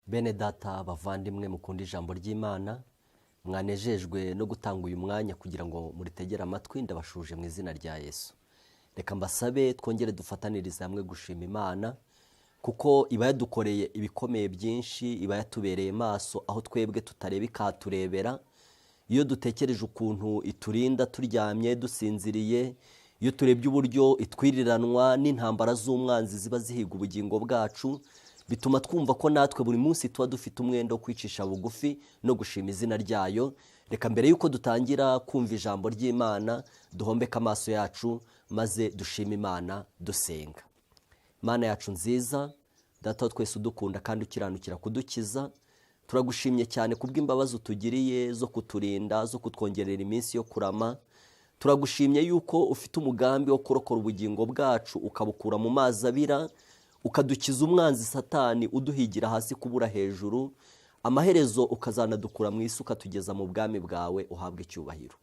Bene data bavandimwe mukunda ijambo ry'Imana, mwanejejwe no gutanga uyu mwanya kugira ngo muritegere amatwi. Ndabashuje mu izina rya Yesu. Reka mbasabe twongere dufatanirize hamwe gushima Imana, kuko iba yadukoreye ibikomeye byinshi, iba yatubereye maso aho twebwe tutareba ikaturebera. Iyo dutekereje ukuntu iturinda turyamye dusinziriye, iyo turebye uburyo itwiriranwa n'intambara z'umwanzi ziba zihiga ubugingo bwacu, bituma twumva ko natwe buri munsi tuba dufite umwenda wo kwicisha bugufi no gushima izina ryayo. Reka mbere yuko dutangira kumva ijambo ry'Imana, duhombeke amaso yacu maze dushime Imana dusenga. Mana yacu nziza, Data wa twese udukunda kandi ukiranukira kudukiza, turagushimye cyane kubw'imbabazi utugiriye zo kuturinda, zo kutwongerera iminsi yo kurama. Turagushimye yuko ufite umugambi wo kurokora ubugingo bwacu ukabukura mu mazi abira, ukadukiza umwanzi Satani uduhigira hasi kubura hejuru, amaherezo ukazanadukura mu isi ukatugeza mu bwami bwawe. Uhabwe icyubahiro.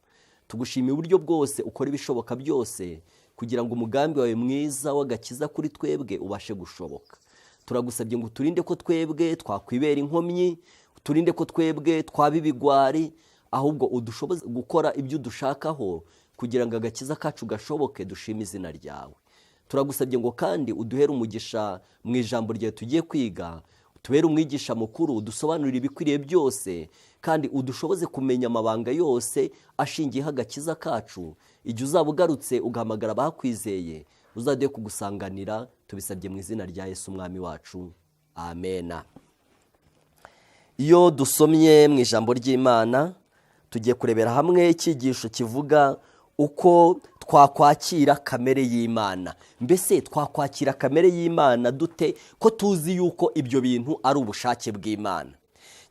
Tugushimiye uburyo bwose ukora ibishoboka byose kugira ngo umugambi wawe mwiza w'agakiza kuri twebwe ubashe gushoboka. Turagusabye ngo uturinde ko twebwe twakwibera inkomyi, uturinde ko twebwe twaba ibigwari, ahubwo udushoboze gukora ibyo udushakaho kugira ngo agakiza kacu gashoboke. Dushime izina ryawe. Turagusabye ngo kandi uduhere umugisha mu ijambo ryawe tugiye kwiga, utubere umwigisha mukuru, udusobanurire ibikwiriye byose, kandi udushoboze kumenya amabanga yose ashingiyeho agakiza kacu. Igihe uzaba ugarutse ugahamagara abakwizeye, uzaduhe kugusanganira. Tubisabye mu izina rya Yesu umwami wacu, amena. Iyo dusomye mu ijambo ry'Imana, tugiye kurebera hamwe icyigisho kivuga uko twakwakira kamere y'Imana. Mbese twakwakira kamere y'Imana dute ko tuzi yuko ibyo bintu ari ubushake bw'Imana?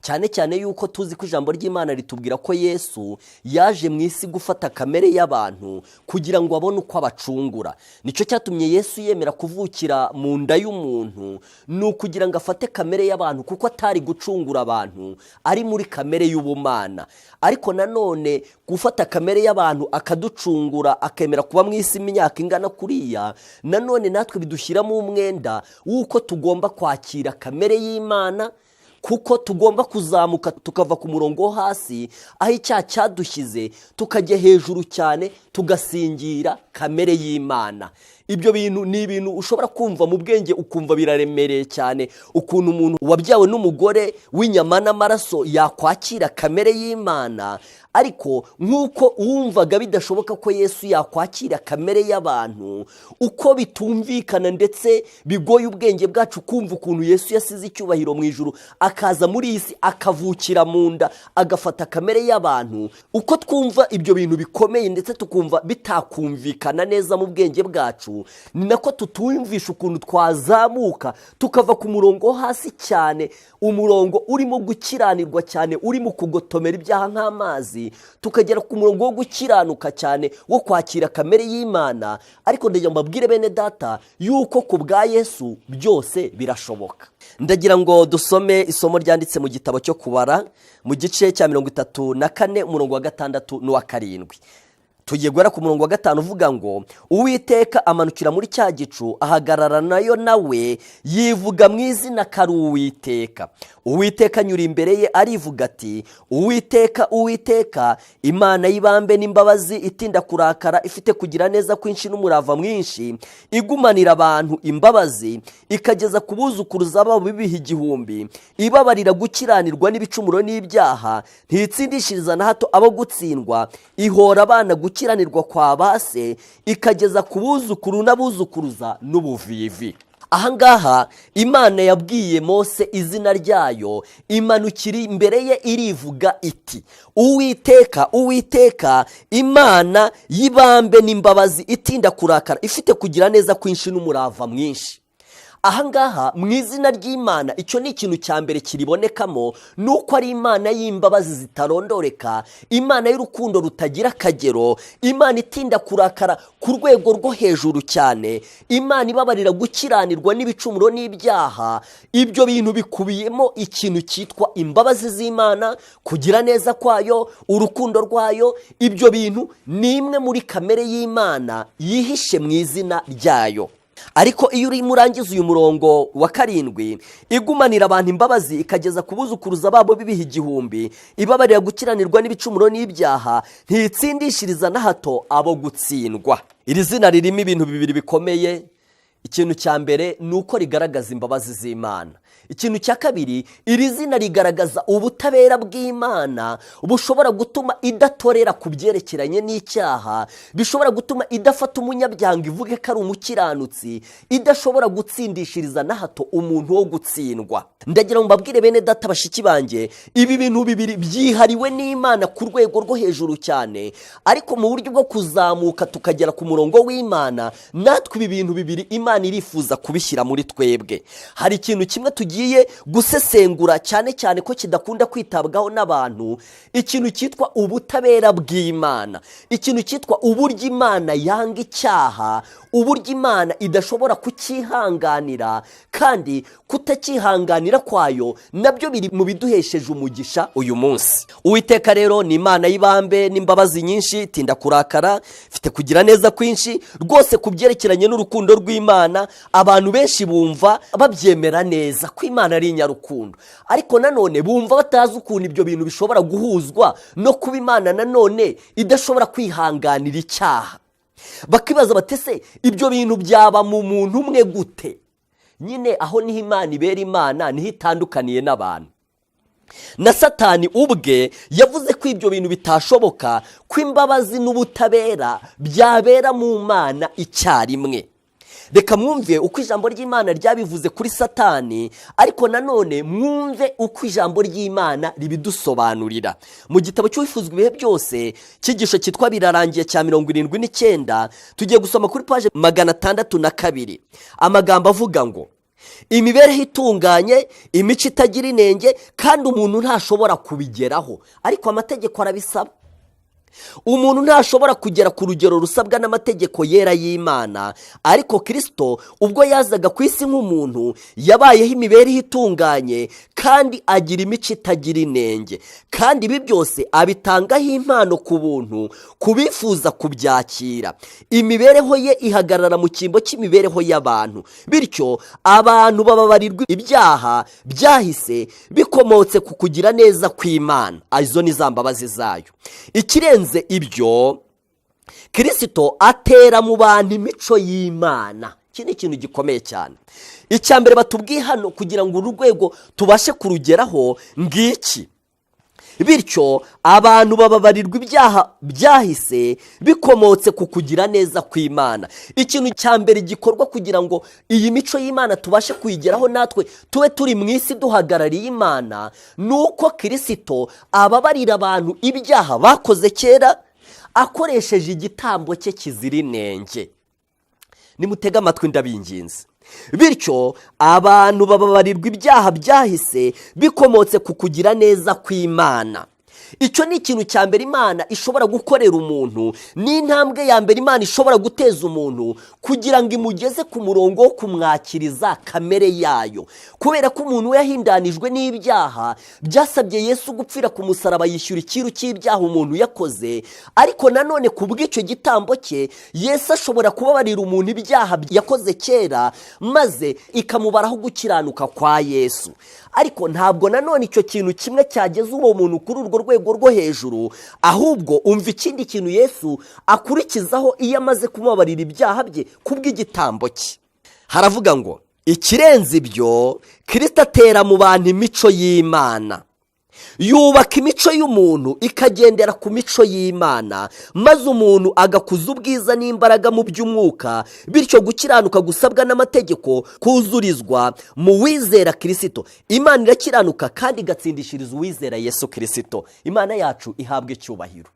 Cyane cyane yuko tuzi ko ijambo ry'Imana ritubwira ko Yesu yaje mu isi gufata kamere y'abantu kugira ngo abone uko abacungura. Nicyo cyatumye Yesu yemera kuvukira mu nda y'umuntu, ni ukugira ngo afate kamere y'abantu, kuko atari gucungura abantu ari muri kamere y'ubumana. Ariko nanone gufata kamere y'abantu akaducungura, akemera kuba mu isi imyaka ingana kuriya, nanone natwe bidushyiramo umwenda w'uko tugomba kwakira kamere y'Imana, kuko tugomba kuzamuka tukava ku murongo wo hasi aho icyaha cyadushyize tukajya hejuru cyane, tugasingira kamere y'Imana. Ibyo bintu ni ibintu ushobora kumva mu bwenge ukumva biraremereye cyane, ukuntu umuntu wabyawe n'umugore w'inyama n'amaraso yakwakira kamere y'Imana. Ariko nk'uko wumvaga bidashoboka ko Yesu yakwakira kamere y'abantu, uko bitumvikana ndetse bigoye ubwenge bwacu kumva ukuntu Yesu yasize icyubahiro mu ijuru akaza muri iyi si akavukira mu nda agafata kamere y'abantu, uko twumva ibyo bintu bikomeye ndetse tukumva bitakumvikana neza mu bwenge bwacu, ni nako tutumvisha ukuntu twazamuka tukava ku murongo wo hasi cyane, umurongo urimo gukiranirwa cyane, urimo kugotomera ibyaha nk'amazi, tukagera ku murongo wo gukiranuka cyane wo kwakira kamere y'Imana. Ariko ndagira ngo mbabwire bene data yuko ku bwa Yesu byose birashoboka. Ndagira ngo dusome isomo ryanditse mu gitabo cyo kubara mu gice cya 34 umurongo wa 6 n'uwa 7. Tugiye guhera ku murongo wa 5 uvuga ngo, Uwiteka amanukira muri cya gicu ahagarara nayo, nawe yivuga mu izina kari Uwiteka. Uwiteka anyura imbere ye arivuga ati, Uwiteka, Uwiteka, Imana y'ibambe n'imbabazi, itinda kurakara, ifite kugira neza kwinshi n'umurava mwinshi, igumanira abantu imbabazi, ikageza ku buzukuruza babo bibiha igihumbi, ibabarira gukiranirwa n'ibicumuro n'ibyaha, ntitsindishiriza na hato abo gutsindwa, ihora abana gukiranirwa kwa base, ikageza ku buzukuru n'abuzukuruza n'ubuvivi. Ahangaha Imana yabwiye Mose izina ryayo, imanukira imbere ye irivuga iti, Uwiteka, Uwiteka, Imana y'ibambe n'imbabazi, itinda kurakara, ifite kugira neza kwinshi n'umurava mwinshi. Ahangaha mu izina ry'Imana, icyo ni ikintu cya mbere kiribonekamo, nuko ari Imana y'imbabazi zitarondoreka, Imana y'urukundo rutagira akagero, Imana itinda kurakara ku rwego rwo hejuru cyane, Imana ibabarira gukiranirwa n'ibicumuro n'ibyaha. Ibyo bintu bikubiyemo ikintu cyitwa imbabazi z'Imana, kugira neza kwayo, urukundo rwayo. Ibyo bintu ni imwe muri kamere y'Imana yihishe mu izina ryayo. ariko iyo urimo urangiza uyu murongo wa 7, igumanira abantu imbabazi ikageza ku buzukuruza babo bibiha igihumbi, ibabarira gukiranirwa n'ibicumuro n'ibyaha, ntitsindishiriza na hato abo gutsindwa. Iri zina ririmo ibintu bibiri bikomeye. Ikintu cya mbere ni uko rigaragaza imbabazi z'Imana. Ikintu cya kabiri, iri zina rigaragaza ubutabera bw'Imana bushobora gutuma idatorera ku byerekeranye n'icyaha, bishobora gutuma idafata umunyabyaha ivuge ko ari umukiranutsi, idashobora gutsindishiriza na hato umuntu wo gutsindwa. Ndagira ngo mbabwire bene data bashiki banjye, ibi bintu bibiri byihariwe n'Imana ku rwego rwo hejuru cyane, ariko mu buryo bwo kuzamuka tukagera ku murongo w'Imana, natwe ibi bintu bibiri Imana irifuza kubishyira muri twebwe. Hari ikintu kimwe tugiye gusesengura cyane cyane ko kidakunda kwitabwaho n'abantu, ikintu cyitwa ubutabera bw'Imana, ikintu cyitwa uburyo Imana yanga icyaha, uburyo Imana idashobora kucyihanganira, kandi kutakihanganira kwayo nabyo biri mu biduhesheje umugisha uyu munsi. Uwiteka rero ni Imana y'ibambe n'imbabazi nyinshi, tinda kurakara, ifite kugira neza kwinshi. Rwose ku byerekeranye n'urukundo rw'Imana, abantu benshi bumva babyemera neza ko Imana ari inyarukundo, ariko nanone bumva batazi ukuntu ibyo bintu bishobora guhuzwa no kuba Imana nanone idashobora kwihanganira icyaha. Bakibaza batese ibyo bintu byaba mu muntu umwe gute? Nyine aho niho Imana ibera Imana, niho itandukaniye n'abantu. Na Satani ubwe yavuze ko ibyo bintu bitashoboka, ko imbabazi n'ubutabera byabera mu Mana icyarimwe. Reka mwumve uko ijambo ry'Imana ryabivuze kuri Satani, ariko nanone mwumve uko ijambo ry'Imana ribidusobanurira. Mu gitabo cy'Uwifuzwa ibihe byose, cyigisho cyitwa Birarangiye cya 79, tugiye gusoma kuri paje 602. Amagambo avuga ngo, imibereho itunganye, imico itagira inenge, kandi umuntu ntashobora kubigeraho, ariko amategeko arabisaba. Umuntu ntashobora kugera ku rugero rusabwa n'amategeko yera y'Imana, ariko Kristo ubwo yazaga ku isi nk'umuntu yabayeho imibereho itunganye kandi agira imico itagira inenge, kandi ibi byose abitangaho impano ku buntu kubifuza kubyakira. Imibereho ye ihagarara mu cyimbo cy'imibereho y'abantu, bityo abantu bababarirwa ibyaha byahise bikomotse ku kugira neza kw'Imana. Izo ni za mbabazi zayo. Ikirenze ibyo, Kristo atera mu bantu imico y'Imana. Iki ni ikintu gikomeye cyane. Icya mbere batubwiye hano kugira ngo uru rwego tubashe kurugeraho ngiki. Bityo abantu bababarirwa ibyaha byahise bikomotse ku kugira neza kw'Imana. Ikintu cya mbere gikorwa kugira ngo iyi mico y'Imana tubashe kuyigeraho natwe tube turi mu isi duhagarariye Imana, nuko Kristo ababarira abantu ibyaha bakoze kera akoresheje igitambo cye kizira inenge. Nimutega amatwi ndabinginze. Bityo abantu bababarirwa ibyaha byahise bikomotse ku kugira neza kw'Imana. Icyo ni ikintu cya mbere Imana ishobora gukorera umuntu, ni intambwe ya mbere Imana ishobora guteza umuntu kugira ngo imugeze ku murongo wo kumwakiriza kamere yayo. Kubera ko umuntu we yahindanijwe n'ibyaha, byasabye Yesu gupfira ku musaraba yishyura ikiru cy'ibyaha umuntu yakoze, ariko nanone ku bw'icyo gitambo cye Yesu ashobora kubabarira umuntu ibyaha yakoze kera, maze ikamubaraho gukiranuka kwa Yesu. Ariko ntabwo nanone icyo kintu kimwe cyageze uwo muntu kuri urwo rwego rwo hejuru, ahubwo umva ikindi kintu Yesu akurikizaho iyo amaze kumubabarira ibyaha bye kubw'igitambo cye. Haravuga ngo, ikirenze ibyo, Kristo atera mu bantu imico y'Imana. Yubaka imico y'umuntu ikagendera ku mico y'Imana, maze umuntu agakuza ubwiza n'imbaraga mu by'umwuka, bityo gukiranuka gusabwa n'amategeko kuzurizwa mu wizera Kristo. Imana irakiranuka kandi igatsindishiriza uwizera Yesu Kristo. Imana yacu ihabwa icyubahiro.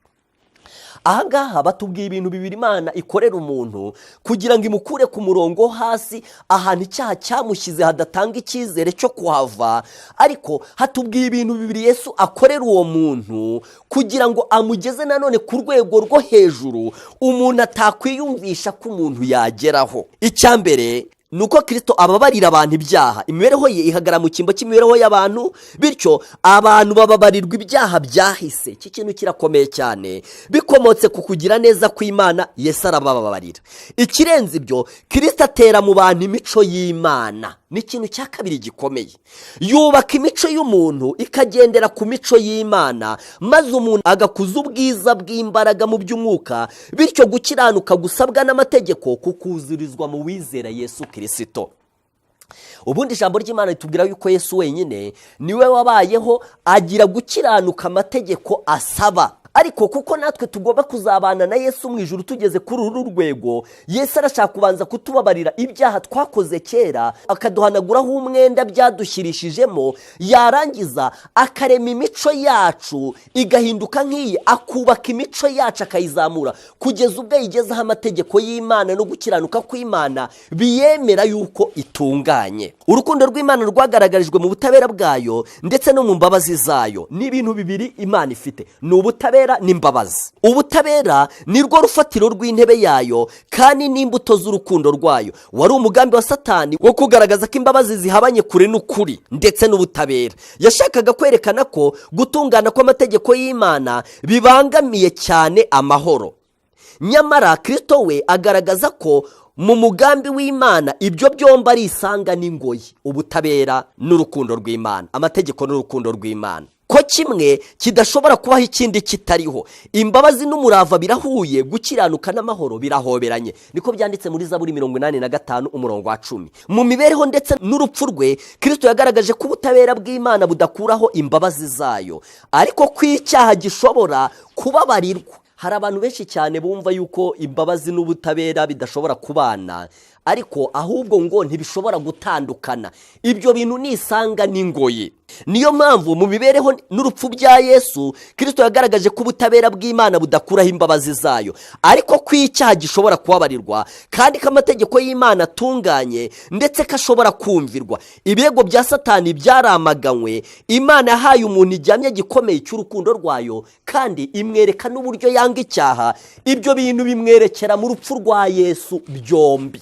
Ahangaha batubwiye ibintu bibiri Imana ikorera umuntu kugira ngo imukure ku murongo hasi, ahantu icyaha cyamushyize hadatanga icyizere cyo kuhava. Ariko hatubwiye ibintu bibiri Yesu akorera uwo muntu kugira ngo amugeze nanone ku rwego rwo hejuru umuntu atakwiyumvisha ko umuntu yageraho. Icya mbere ni uko Kristo ababarira abantu ibyaha. Imibereho ye ihagarara mu cyimbo cy'imibereho y'abantu, bityo abantu bababarirwa ibyaha byahise. Iki kintu kirakomeye cyane, bikomotse ku kugira neza kw'Imana. Yesu arabababarira. Ikirenze ibyo, Kristo atera mu bantu imico y'Imana. Ni ikintu cya kabiri gikomeye. Yubaka imico y'umuntu ikagendera ku mico y'Imana, maze umuntu agakuza ubwiza bw'imbaraga mu by'umwuka, bityo gukiranuka gusabwa n'amategeko kukuzurizwa mu wizera Yesu Kristo. Ubundi ijambo ry'Imana ritubwira yuko Yesu wenyine niwe wabayeho agira gukiranuka amategeko asaba. Ariko kuko natwe tugomba kuzabana na Yesu mu ijuru tugeze kuri uru rwego, Yesu arashaka kubanza kutubabarira ibyaha twakoze kera, akaduhanaguraho umwenda byadushyirishijemo, yarangiza akarema imico yacu igahinduka nk'iyi, akubaka imico yacu akayizamura kugeza ubwo yigezaho amategeko y'Imana no gukiranuka kw'Imana biyemera yuko itunganye. Urukundo rw'Imana rwagaragarijwe mu butabera bwayo ndetse no mu mbabazi zayo. Ni ibintu bibiri Imana ifite, ni ubutabera n'imbabazi. Ubutabera ni rwo rufatiro rw'intebe yayo kandi n'imbuto z'urukundo rwayo. Wari umugambi wa Satani wo kugaragaza ko imbabazi zihabanye kure n'ukuri ndetse n'ubutabera. Yashakaga kwerekana ko gutungana kw'amategeko y'Imana bibangamiye cyane amahoro. Nyamara Kristo we agaragaza ko mu mugambi w'Imana ibyo byombi ari isanga n'ingoyi, ubutabera n'urukundo rw'Imana, amategeko n'urukundo rw'Imana, ko kimwe kidashobora kubaho ikindi kitariho. Imbabazi n'umurava birahuye, gukiranuka n'amahoro birahoberanye. Niko byanditse muri Zaburi 85 umurongo wa 10. Mu mibereho ndetse n'urupfu rwe, Kristo yagaragaje ko ubutabera bw'Imana budakuraho imbabazi zayo, ariko ko icyaha gishobora kubabarirwa. Hari abantu benshi cyane bumva yuko imbabazi n'ubutabera bidashobora kubana, ariko ahubwo ngo ntibishobora gutandukana. Ibyo bintu ni isanga n'ingoyi. Niyo mpamvu mu mibereho n'urupfu bya Yesu, Kristo yagaragaje ko ubutabera bw'Imana budakuraho imbabazi zayo, ariko ko icyaha gishobora kubabarirwa kandi ko amategeko y'Imana atunganye ndetse ko ashobora kumvirwa. Ibirego bya Satani byaramaganywe. Imana yahaye umuntu igihamya gikomeye cy'urukundo rwayo kandi imwereka n'uburyo yanga icyaha. Ibyo bintu bimwerekera mu rupfu rwa Yesu byombi.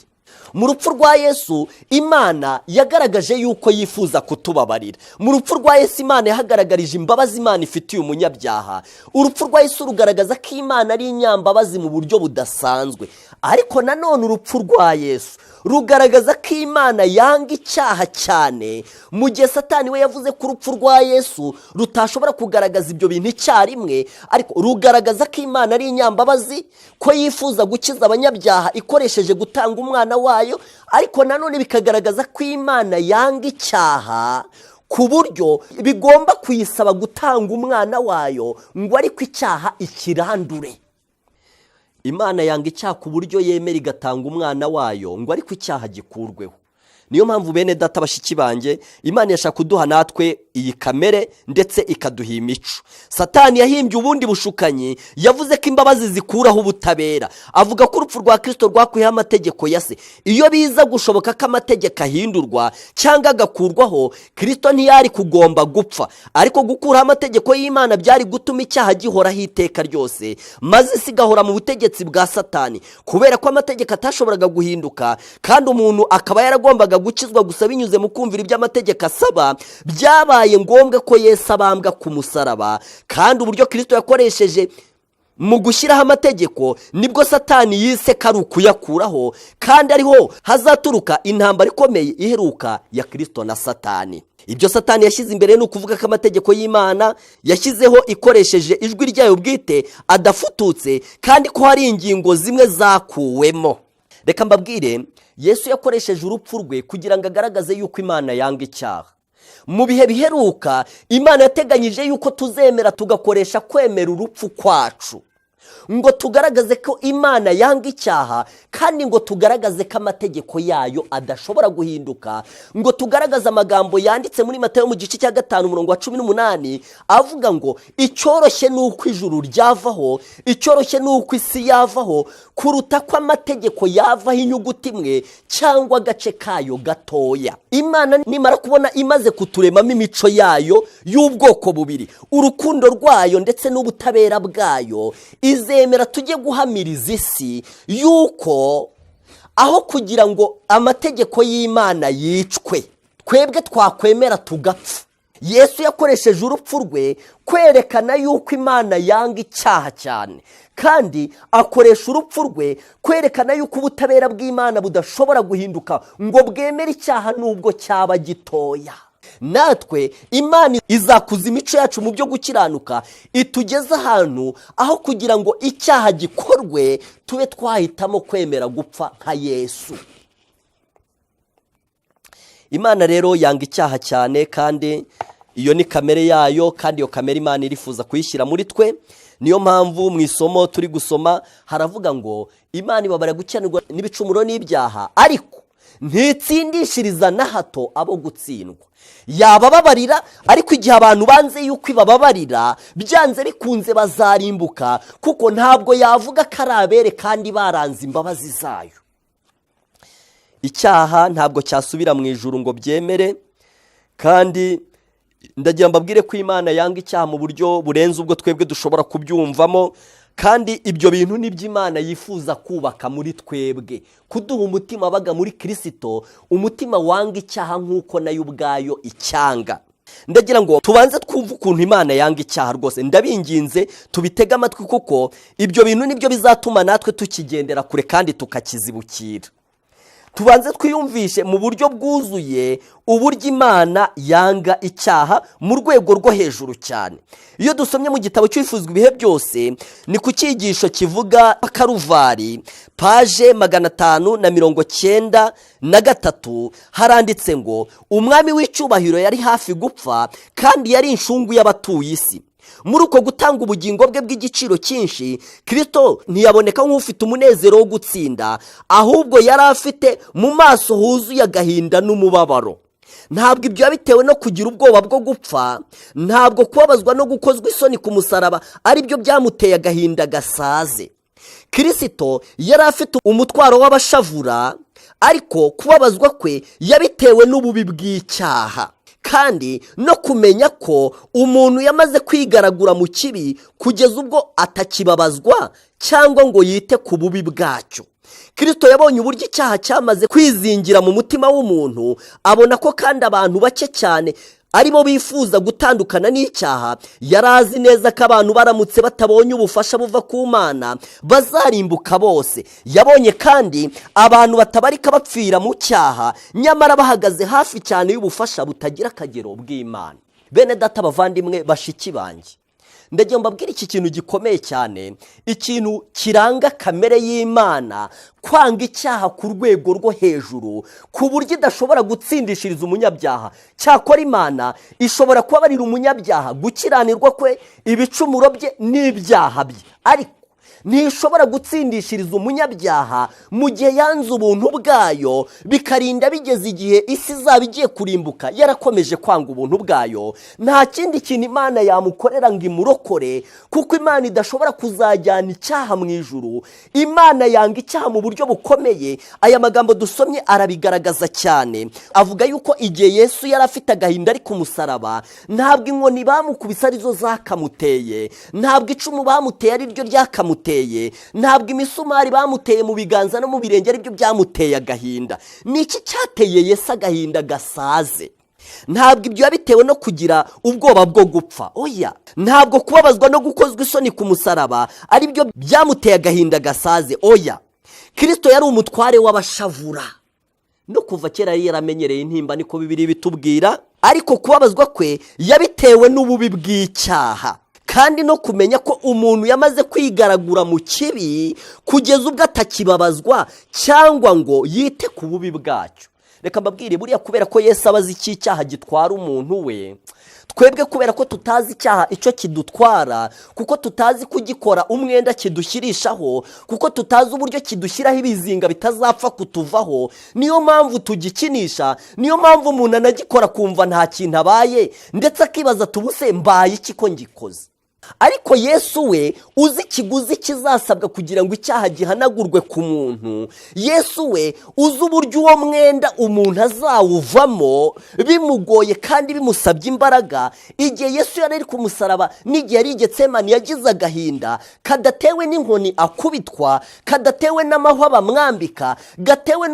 Mu rupfu rwa Yesu, Imana yagaragaje yuko yifuza kutubabarira. Mu rupfu rwa Yesu, Imana yahagaragarije imbabazi Imana ifitiye umunyabyaha. Urupfu rwa Yesu rugaragaza ko Imana ari inyambabazi mu buryo budasanzwe. Ariko nanone urupfu rwa Yesu rugaragaza ko Imana yanga icyaha cyane, mu gihe Satani we yavuze ko urupfu rwa Yesu rutashobora kugaragaza ibyo bintu icyarimwe, ariko rugaragaza ko Imana ari inyambabazi, ko yifuza gukiza abanyabyaha ikoresheje gutanga umwana wayo, ariko nanone bikagaragaza ko Imana yanga icyaha ku buryo bigomba kuyisaba gutanga umwana wayo ngo ariko icyaha ikirandure. Imana yanga icyaha ku buryo yemera igatanga umwana wayo ngo ariko icyaha gikurweho. Niyo mpamvu bene data bashiki banjye, Imana yashaka kuduha natwe iyi kamere ndetse ikaduha imico. Satani yahimbye ubundi bushukanyi, yavuze ko imbabazi zikuraho ubutabera. Avuga ko urupfu rwa Kristo rwakuyeho amategeko ya se. Iyo biza gushoboka ko amategeko ahindurwa cyangwa agakurwaho, Kristo ntiyari kugomba gupfa, ariko gukuraho amategeko y'Imana byari gutuma icyaha gihoraho iteka ryose, maze sigahora mu butegetsi bwa Satani. Kubera ko amategeko atashoboraga guhinduka kandi umuntu akaba yaragombaga gukizwa gusa binyuze mu kumvira ibyo amategeko asaba, byabaye ngombwa ko Yesu abambwa ku musaraba. Kandi uburyo Kristo yakoresheje mu gushyiraho amategeko nibwo Satani yise ko ari ukuyakuraho, kandi ariho hazaturuka intambara ikomeye iheruka ya Kristo na Satani. Ibyo Satani yashyize imbere ni ukuvuga ko amategeko y'Imana yashyizeho ikoresheje ijwi ryayo bwite adafututse, kandi ko hari ingingo zimwe zakuwemo. Reka mbabwire, Yesu yakoresheje urupfu rwe kugira ngo agaragaze yuko Imana yanga icyaha. Mu bihe biheruka, Imana yateganyije yuko tuzemera tugakoresha kwemera urupfu kwacu, ngo tugaragaze ko Imana yanga icyaha, kandi ngo tugaragaze ko amategeko yayo adashobora guhinduka, ngo tugaragaze amagambo yanditse muri Matayo mu gice cya 5 umurongo wa 18 avuga ngo icyoroshye nuko ijuru ryavaho, icyoroshye nuko isi yavaho, kuruta ko amategeko yavaho inyuguti imwe cyangwa agace kayo gatoya. Imana nimara kubona imaze kuturemamo imico yayo y'ubwoko bubiri, urukundo rwayo ndetse n'ubutabera bwayo, izemera tujye guhamiriza isi yuko aho kugira ngo amategeko y'Imana yicwe, twebwe twakwemera tugapfa. Yesu yakoresheje urupfu rwe kwerekana yuko Imana yanga icyaha cyane, kandi akoresha urupfu rwe kwerekana yuko ubutabera bw'Imana budashobora guhinduka ngo bwemere icyaha nubwo cyaba gitoya. Natwe Imana izakuza imico yacu mu byo gukiranuka, itugeze ahantu aho kugira ngo icyaha gikorwe tube twahitamo kwemera gupfa nka Yesu. Imana rero yanga icyaha cyane, kandi iyo ni kamere yayo, kandi iyo kamere Imana irifuza kuyishyira muri twe. Niyo mpamvu mu isomo turi gusoma haravuga ngo Imana ibabarira gukiranirwa n'ibicumuro n'ibyaha, ariko ntitsindishiriza na hato abo gutsindwa. Yabababarira, ariko igihe abantu banze yuko ibababarira, byanze bikunze bazarimbuka, kuko ntabwo yavuga ko ari abere kandi baranze imbabazi zayo. Icyaha ntabwo cyasubira mu ijuru ngo byemere, kandi ndagira mbabwire ko Imana yanga icyaha mu buryo burenze ubwo twebwe dushobora kubyumvamo, kandi ibyo bintu nibyo Imana yifuza kubaka muri twebwe, kuduha umutima wabaga muri Kristo, umutima wanga icyaha nk'uko nayo ubwayo icyanga. Ndagira ngo tubanze twumve ukuntu Imana yanga icyaha rwose, ndabinginze tubitege amatwi, kuko ibyo bintu nibyo bizatuma natwe tukigendera kure kandi tukakizibukira. Tubanze twiyumvishe mu buryo bwuzuye uburyo Imana yanga icyaha mu rwego rwo hejuru cyane. Iyo dusomye mu gitabo cy'Ifuzwa ibihe byose, ni ku cyigisho kivuga Karuvari, paje 593, haranditse ngo umwami w'icyubahiro yari hafi gupfa, kandi yari inshungu y'abatuye isi. Muri uko gutanga ubugingo bwe bw'igiciro cyinshi, Kristo ntiyaboneka nk'ufite umunezero wo gutsinda, ahubwo yari afite mu maso huzuye agahinda n'umubabaro. Ntabwo ibyo yabitewe no kugira ubwoba bwo gupfa, ntabwo kubabazwa no gukozwa isoni ku musaraba ari byo byamuteye agahinda gasaze. Kristo yari afite umutwaro w'abashavura, ariko kubabazwa kwe yabitewe n'ububi bw'icyaha, kandi no kumenya ko umuntu yamaze kwigaragura mu kibi kugeza ubwo atakibabazwa cyangwa ngo yite ku bubi bwacyo. Kristo yabonye uburyo icyaha cyamaze kwizingira mu mutima w'umuntu, abona ko kandi abantu bake cyane aribo bifuza gutandukana n'icyaha. Yari azi neza ko abantu baramutse batabonye ubufasha buva ku Mana bazarimbuka bose. Yabonye kandi abantu batabarika bapfira mu cyaha, nyamara bahagaze hafi cyane y'ubufasha butagira akagero bw'Imana. Bene data, bavandimwe, bashiki banjye, ndagira mbabwire iki kintu gikomeye cyane, ikintu kiranga kamere y'Imana, kwanga icyaha ku rwego rwo hejuru, ku buryo idashobora gutsindishiriza umunyabyaha. Cyakora Imana ishobora kubabarira umunyabyaha gukiranirwa kwe, ibicumuro bye n'ibyaha bye, ariko ntishobora gutsindishiriza umunyabyaha mu gihe yanze ubuntu bwayo, bikarinda bigeze igihe isi izaba igiye kurimbuka yarakomeje kwanga ubuntu bwayo. Nta kindi kintu Imana yamukorera ngo imurokore, kuko Imana idashobora kuzajyana icyaha mu ijuru. Imana yanga icyaha mu buryo bukomeye. Aya magambo dusomye arabigaragaza cyane. Avuga yuko igihe Yesu yari afite agahinda ari ku musaraba, ntabwo inkoni bamukubise arizo zakamuteye, ntabwo icumu bamuteye ari ryo ryakamuteye, ntabwo imisumari bamuteye mu biganza no mu birenge ari byo byamuteye agahinda. Niki cyateye Yesu agahinda gasaze? Ntabwo ibyo yabitewe no kugira ubwoba bwo gupfa, oya. Ntabwo kubabazwa no gukozwa isoni ku musaraba ari byo byamuteye agahinda gasaze, oya. Kristo yari umutware w'abashavura, no kuva kera yari yaramenyereye intimba, niko Bibiliya bitubwira, ariko kubabazwa kwe yabitewe n'ububi bw'icyaha, kandi no kumenya ko umuntu yamaze kwigaragura mu kibi kugeza ubwo atakibabazwa cyangwa ngo yite ku bubi bwacyo. Reka mbabwire, buriya kubera ko Yesu abazi iki icyaha gitwara umuntu we, twebwe kubera ko tutazi icyaha icyo kidutwara, kuko tutazi kugikora umwenda kidushyirishaho, kuko tutazi uburyo kidushyiraho ibizinga bitazapfa kutuvaho, niyo mpamvu tugikinisha. Niyo mpamvu umuntu anagikora kumva nta kintu abaye, ndetse akibaza tubuse mbaye iki ko ngikoze. ariko Yesu we uzi ikiguzi kizasabwa kugira ngo icyaha gihanagurwe ku muntu. Yesu we uzi uburyo uwo mwenda umuntu azawuvamo bimugoye kandi bimusabye imbaraga. Igihe Yesu yari ari ku musaraba n'igihe yari i Getsemani yagize agahinda kadatewe n'inkoni akubitwa, kadatewe n'amahwa bamwambika, gatewe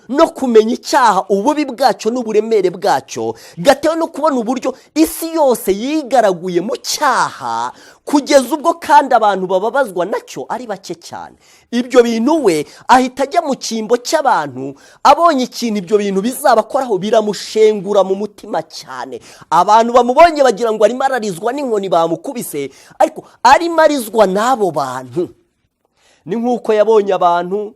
no kumenya icyaha ububi bwacyo n'uburemere bwacyo, gatewe no kubona uburyo isi yose yigaraguye mu cyaha kugeza ubwo kandi abantu bababazwa nacyo ari bake cyane. Ibyo bintu we ahita ajya mu cyimbo cy'abantu, abonye ikintu ibyo bintu bizabakoraho biramushengura mu mutima cyane. Abantu bamubonye bagira ngo arimo ararizwa n'inkoni bamukubise, ariko arimo arizwa n'abo bantu. Ni nk'uko yabonye abantu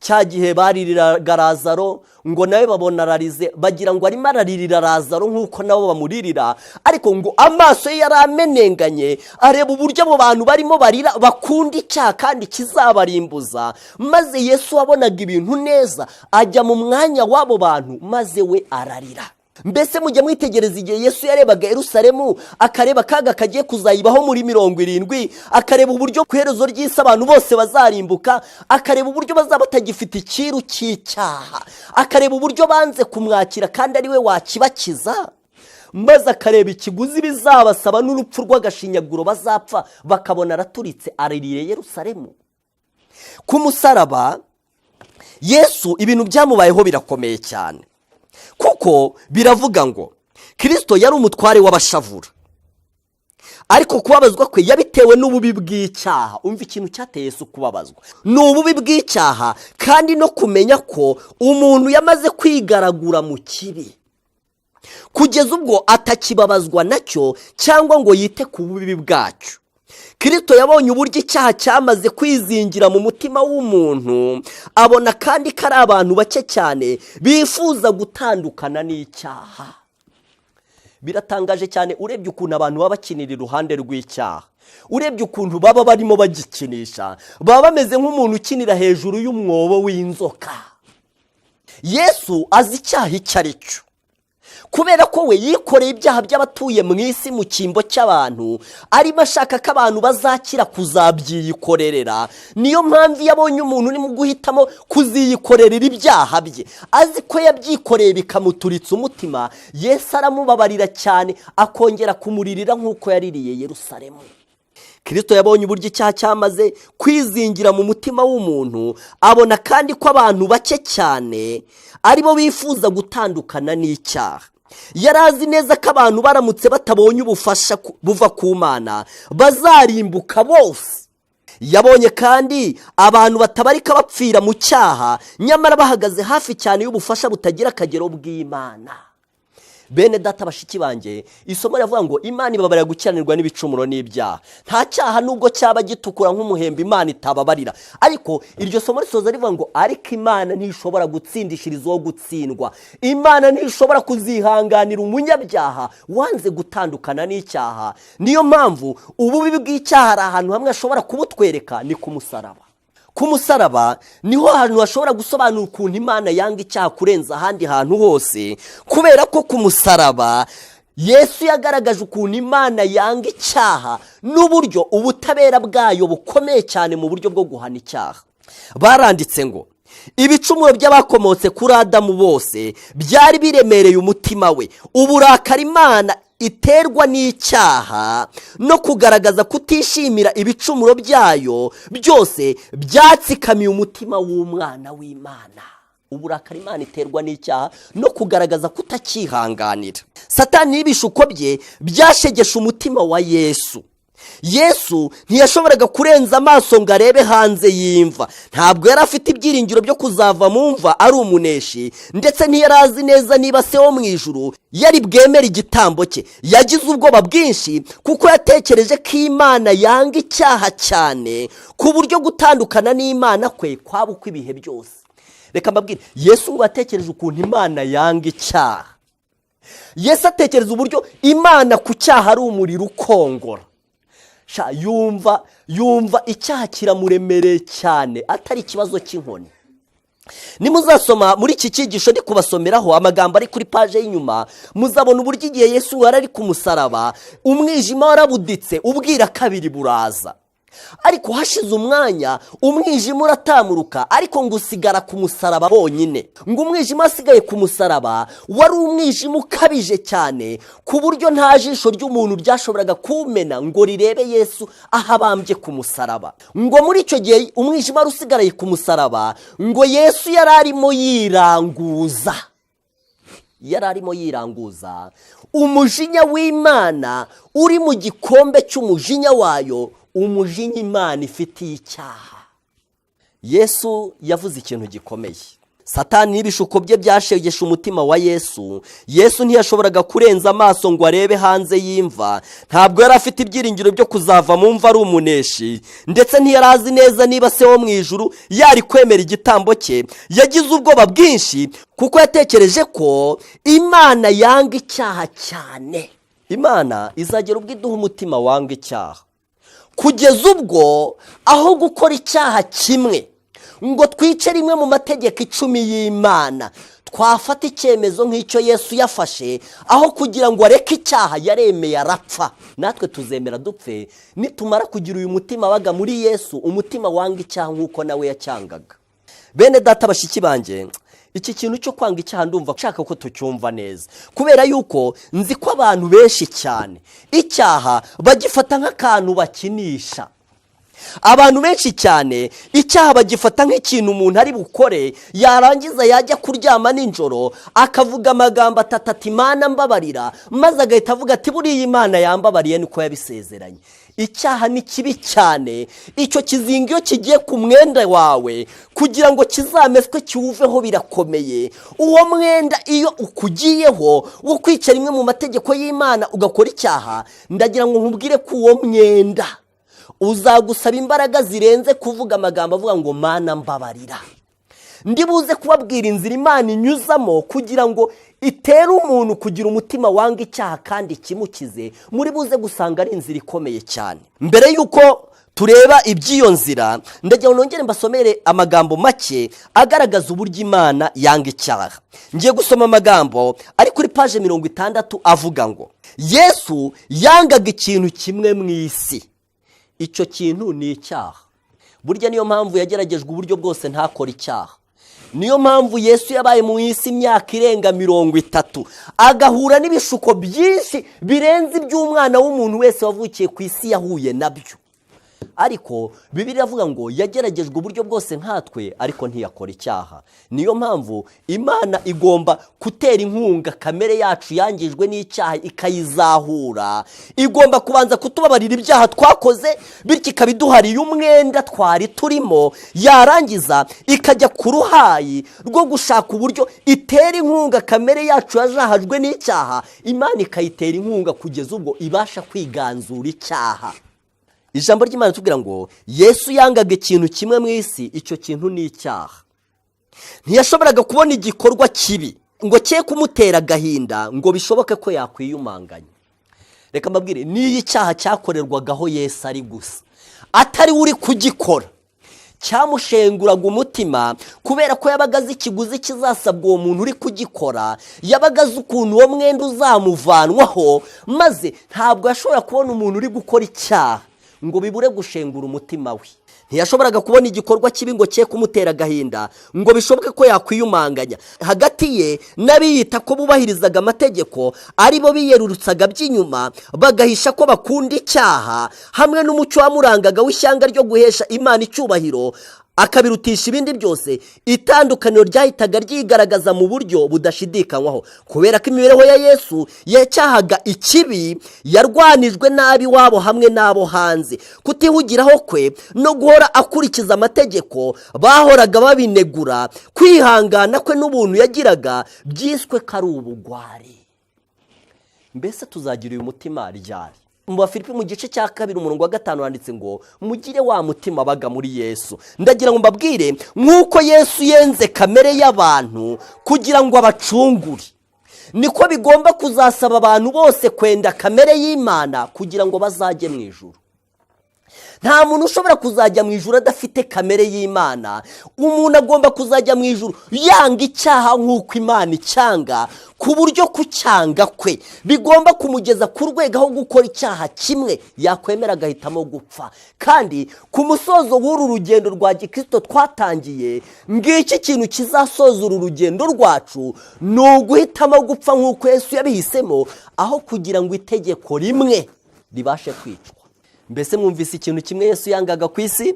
cya gihe baririraga Lazaro ngo nawe babona ararize, bagira ngo arimo araririra Lazaro nk'uko nabo bamuririra, ariko ngo amaso ye yari amenenganye areba uburyo abo bantu barimo barira bakunda icyaha kandi kizabarimbuza. Maze Yesu wabonaga ibintu neza ajya mu mwanya w'abo bantu maze we ararira. Mbese mujya mwitegereza igihe Yesu yarebaga Yerusalemu akareba akaga kagiye kuzayibaho muri 70, akareba uburyo ku iherezo ry'isi abantu bose bazarimbuka, akareba uburyo bazaba batagifite icyiru cy'icyaha, akareba uburyo banze kumwakira kandi ari we wakibakiza, maze akareba ikiguzi bizabasaba n'urupfu rw'agashinyaguro bazapfa, bakabona araturitse aririye Yerusalemu. Ku musaraba Yesu ibintu byamubayeho birakomeye cyane, kuko biravuga ngo Kristo yari umutware w'abashavura, ariko kubabazwa kwe yabitewe n'ububi bw'icyaha. Umva ikintu cyateye Yesu kubabazwa, ni ububi bw'icyaha kandi no kumenya ko umuntu yamaze kwigaragura mu kibi kugeza ubwo atakibabazwa nacyo cyangwa ngo yite ku bubi bwacyo. Kristo yabonye uburyo icyaha cyamaze kwizingira mu mutima w'umuntu, abona kandi ko ari abantu bake cyane bifuza gutandukana n'icyaha. Biratangaje cyane urebye ukuntu abantu baba bakinira iruhande rw'icyaha, urebye ukuntu baba barimo bagikinisha, baba bameze nk'umuntu ukinira hejuru y'umwobo w'inzoka. Yesu azi icyaha icyo ari cyo, kubera ko we yikoreye ibyaha by'abatuye mu isi mu cyimbo cy'abantu, arimo ashaka ko abantu bazakira kuzabyiyikorerera. Niyo mpamvu yabonye umuntu urimo guhitamo kuziyikorerera ibyaha bye, azi ko yabyikoreye bikamuturitsa umutima, Yesu aramubabarira cyane akongera kumuririra nk'uko yaririye Yerusalemu. Kristo yabonye uburyo icyaha cyamaze kwizingira mu mutima w'umuntu, abona kandi ko abantu bake cyane aribo bifuza gutandukana n'icyaha. Yarazi neza ko abantu baramutse batabonye ubufasha buva ku Mana bazarimbuka bose. Yabonye kandi abantu batabarika bapfira mu cyaha, nyamara bahagaze hafi cyane y'ubufasha butagira akagero bw'Imana. Bene data bashiki banjye, isomo rivuga ngo Imana ibabarira gukiranirwa n'ibicumuro n'ibyaha. Nta cyaha nubwo cyaba gitukura nk'umuhembe Imana itababarira, ariko iryo somo risoza rivuga ngo ariko Imana ntishobora gutsindishiriza uwo gutsindwa. Imana ntishobora kuzihanganira umunyabyaha wanze gutandukana n'icyaha. Niyo mpamvu ububi bw'icyaha ari ahantu hamwe ashobora kubutwereka, ni ku musaraba. Ku musaraba niho hantu hashobora gusobanura ukuntu Imana yanga icyaha kurenza ahandi hantu hose, kubera ko ku musaraba Yesu yagaragaje ukuntu Imana yanga icyaha n'uburyo ubutabera bwayo bukomeye cyane mu buryo bwo guhana icyaha. Baranditse ngo ibicumuro by'abakomotse kuri Adamu bose byari biremereye umutima we, uburakari Imana iterwa n'icyaha no kugaragaza kutishimira ibicumuro byayo byose byatsikamiye umutima w'umwana w'Imana. Uburakari Imana iterwa n'icyaha no kugaragaza kutakihanganira. Satani n'ibishuko bye byashegesha umutima wa Yesu. Yesu ntiyashoboraga kurenza amaso ngo arebe hanze y'imva. Ntabwo yari afite ibyiringiro byo kuzava mu mva ari umuneshi, ndetse ntiyari azi neza niba se wo mu ijuru yari bwemera igitambo cye. Yagize ubwoba bwinshi kuko yatekereje ko Imana yanga icyaha cyane ku buryo gutandukana n'Imana kwe kwaba uko ibihe byose. Reka mbabwire, Yesu ngo atekereje ukuntu Imana yanga icyaha. Yesu atekereza uburyo Imana ku cyaha ari umuriro ukongora. Yumva icyaha kiramuremereye cyane, atari ikibazo cy'inkoni. nimuzasoma muri iki cyigisho ndi kubasomeraho amagambo ari kuri paje y'inyuma, muzabona uburyo igihe Yesu wari ari ku musaraba umwijima warabuditse ubwira kabiri buraza, ariko hashize umwanya umwijima uratamuruka, ariko ngo usigara ku musaraba bonyine. Ngo umwijima wasigaye ku musaraba wari umwijima ukabije cyane ku buryo nta jisho ry'umuntu ryashoboraga kuwumena ngo rirebe Yesu aho abambye ku musaraba. Ngo muri icyo gihe umwijima wari usigaraye ku musaraba, ngo Yesu yari arimo yiranguza umujinya w'Imana uri mu gikombe cy'umujinya wayo, umujinya Imana ifitiye icyaha. Yesu yavuze ikintu gikomeye. Satani n'ibishuko bye byashegesha umutima wa Yesu. Yesu ntiyashoboraga kurenza amaso ngo arebe hanze y'imva. Ntabwo yari afite ibyiringiro byo kuzava mu mva ari umuneshi, ndetse ntiyari azi neza niba se wo mu ijuru yari kwemera igitambo cye. Yagize ubwoba bwinshi kuko yatekereje ko Imana yanga icyaha cyane. Imana izagera ubwo iduha umutima wanga icyaha, kugeza ubwo aho gukora icyaha kimwe ngo twice rimwe mu mategeko 10 y'Imana, twafata icyemezo nk'icyo Yesu yafashe, aho kugira ngo areke icyaha yaremeye arapfa. Natwe tuzemera dupfe nitumara kugira uyu mutima waga muri Yesu, umutima wanga icyaha nk'uko nawe yacyangaga. Bene data bashiki banjye, iki kintu cyo kwanga icyaha ndumva nshaka ko tucyumva neza, kubera yuko nzi ko abantu benshi cyane icyaha bagifata nk'akantu bakinisha. Abantu benshi cyane icyaha bagifata nk'ikintu umuntu ari bukore, yarangiza yajya kuryama nijoro akavuga amagambo atatu ati Imana mbabarira, maze agahita avuga ati buriya Imana yambabariye niko yabisezeranye. Icyaha ni kibi cyane. Icyo kizinga iyo kigiye ku mwenda wawe kugira ngo kizameswe kiwuveho birakomeye. Uwo mwenda iyo ukugiyeho wo kwica rimwe mu mategeko y'Imana ugakora icyaha, ndagira ngo nkubwire ko uwo mwenda uzagusaba imbaraga zirenze kuvuga amagambo avuga ngo Mana mbabarira. Ndibuze kubabwira inzira Imana inyuzamo kugira ngo itere umuntu kugira umutima wanga icyaha kandi kimukize. Muri buze gusanga ari inzira ikomeye cyane. Mbere yuko tureba iby'iyo nzira, ndagira ngo nongere mbasomere amagambo make agaragaza uburyo Imana yanga icyaha. Ngiye gusoma amagambo ari kuri paje 60 avuga ngo Yesu yangaga ikintu kimwe mu isi, icyo kintu ni icyaha. Burya niyo mpamvu yageragejwe uburyo bwose ntakora icyaha. Niyo mpamvu Yesu yabaye mu isi imyaka irenga 30, agahura n'ibishuko byinshi birenze iby'umwana w'umuntu wese wavukiye ku isi yahuye nabyo. Ariko Bibiliya iravuga ngo yageragejwe uburyo bwose nkatwe, ariko ntiyakora icyaha. Niyo mpamvu Imana igomba gutera inkunga kamere yacu yangijwe n'icyaha ikayizahura. Igomba kubanza kutubabarira ibyaha twakoze, bityo ikabiduhariye umwenda twari turimo, yarangiza ikajya ku ruhayi rwo gushaka uburyo itera inkunga kamere yacu yazahajwe n'icyaha. Imana ikayitera inkunga kugeza ubwo ibasha kwiganzura icyaha. Ijambo ry'Imana tubwira ngo Yesu yangaga ikintu kimwe mu isi, icyo kintu ni icyaha. Ntiyashoboraga kubona igikorwa kibi ngo cye kumutera agahinda ngo bishoboke ko yakwiyumanganya. Reka mbabwire, niyo icyaha cyakorerwagaho Yesu ari gusa, atari uri kugikora, cyamushenguraga umutima, kubera ko yabaga azi ikiguzi kizasabwa uwo muntu uri kugikora, yabaga azi ukuntu uwo mwenda uzamuvanwaho, maze ntabwo yashobora kubona umuntu uri gukora icyaha ngo bibure gushengura umutima we. Ntiyashoboraga kubona igikorwa kibi ngo cye kumutera agahinda ngo bishoboke ko yakwiyumanganya. Hagati ye n'abiyita ko bubahirizaga amategeko, ari bo biyerurutsaga by'inyuma bagahisha ko bakunda icyaha, hamwe n'umucyo wamurangaga w'ishyanga ryo guhesha Imana icyubahiro akabirutisha ibindi byose, itandukaniro ryahitaga ryigaragaza mu buryo budashidikanywaho. Kubera ko imibereho ya Yesu yacyahaga ikibi, yarwanijwe nabi wabo hamwe n'abo hanze. Kutihugiraho kwe no guhora akurikiza amategeko bahoraga babinegura. Kwihangana kwe n'ubuntu yagiraga byiswe ko ari ubugwari. Mbese tuzagira uyu mutima ryari? Mu Bafilipi mu gice cya 2 umurongo wa 5 handitse ngo mugire wa mutima baga muri Yesu. Ndagira ngo mbabwire, nk'uko Yesu yenze kamere y'abantu kugira ngo abacungure, niko bigomba kuzasaba abantu bose kwenda kamere y'Imana kugira ngo bazajye mu ijuru. nta muntu ushobora kuzajya mu ijuru adafite kamere y'Imana. Umuntu agomba kuzajya mu ijuru yanga icyaha nk'uko Imana icyanga, ku buryo kucyanga kwe bigomba kumugeza ku rwego aho gukora icyaha kimwe yakwemera agahitamo gupfa. Kandi ku musozo w'uru rugendo rwa gikristo twatangiye, ngiki kintu kizasoza uru rugendo rwacu ni uguhitamo gupfa nk'uko Yesu yabihisemo, aho kugira ngo itegeko rimwe ribashe kwicwa. Mbese mwumvise ikintu kimwe Yesu yangaga ku isi?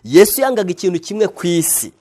Yesu yangaga ikintu kimwe ku isi,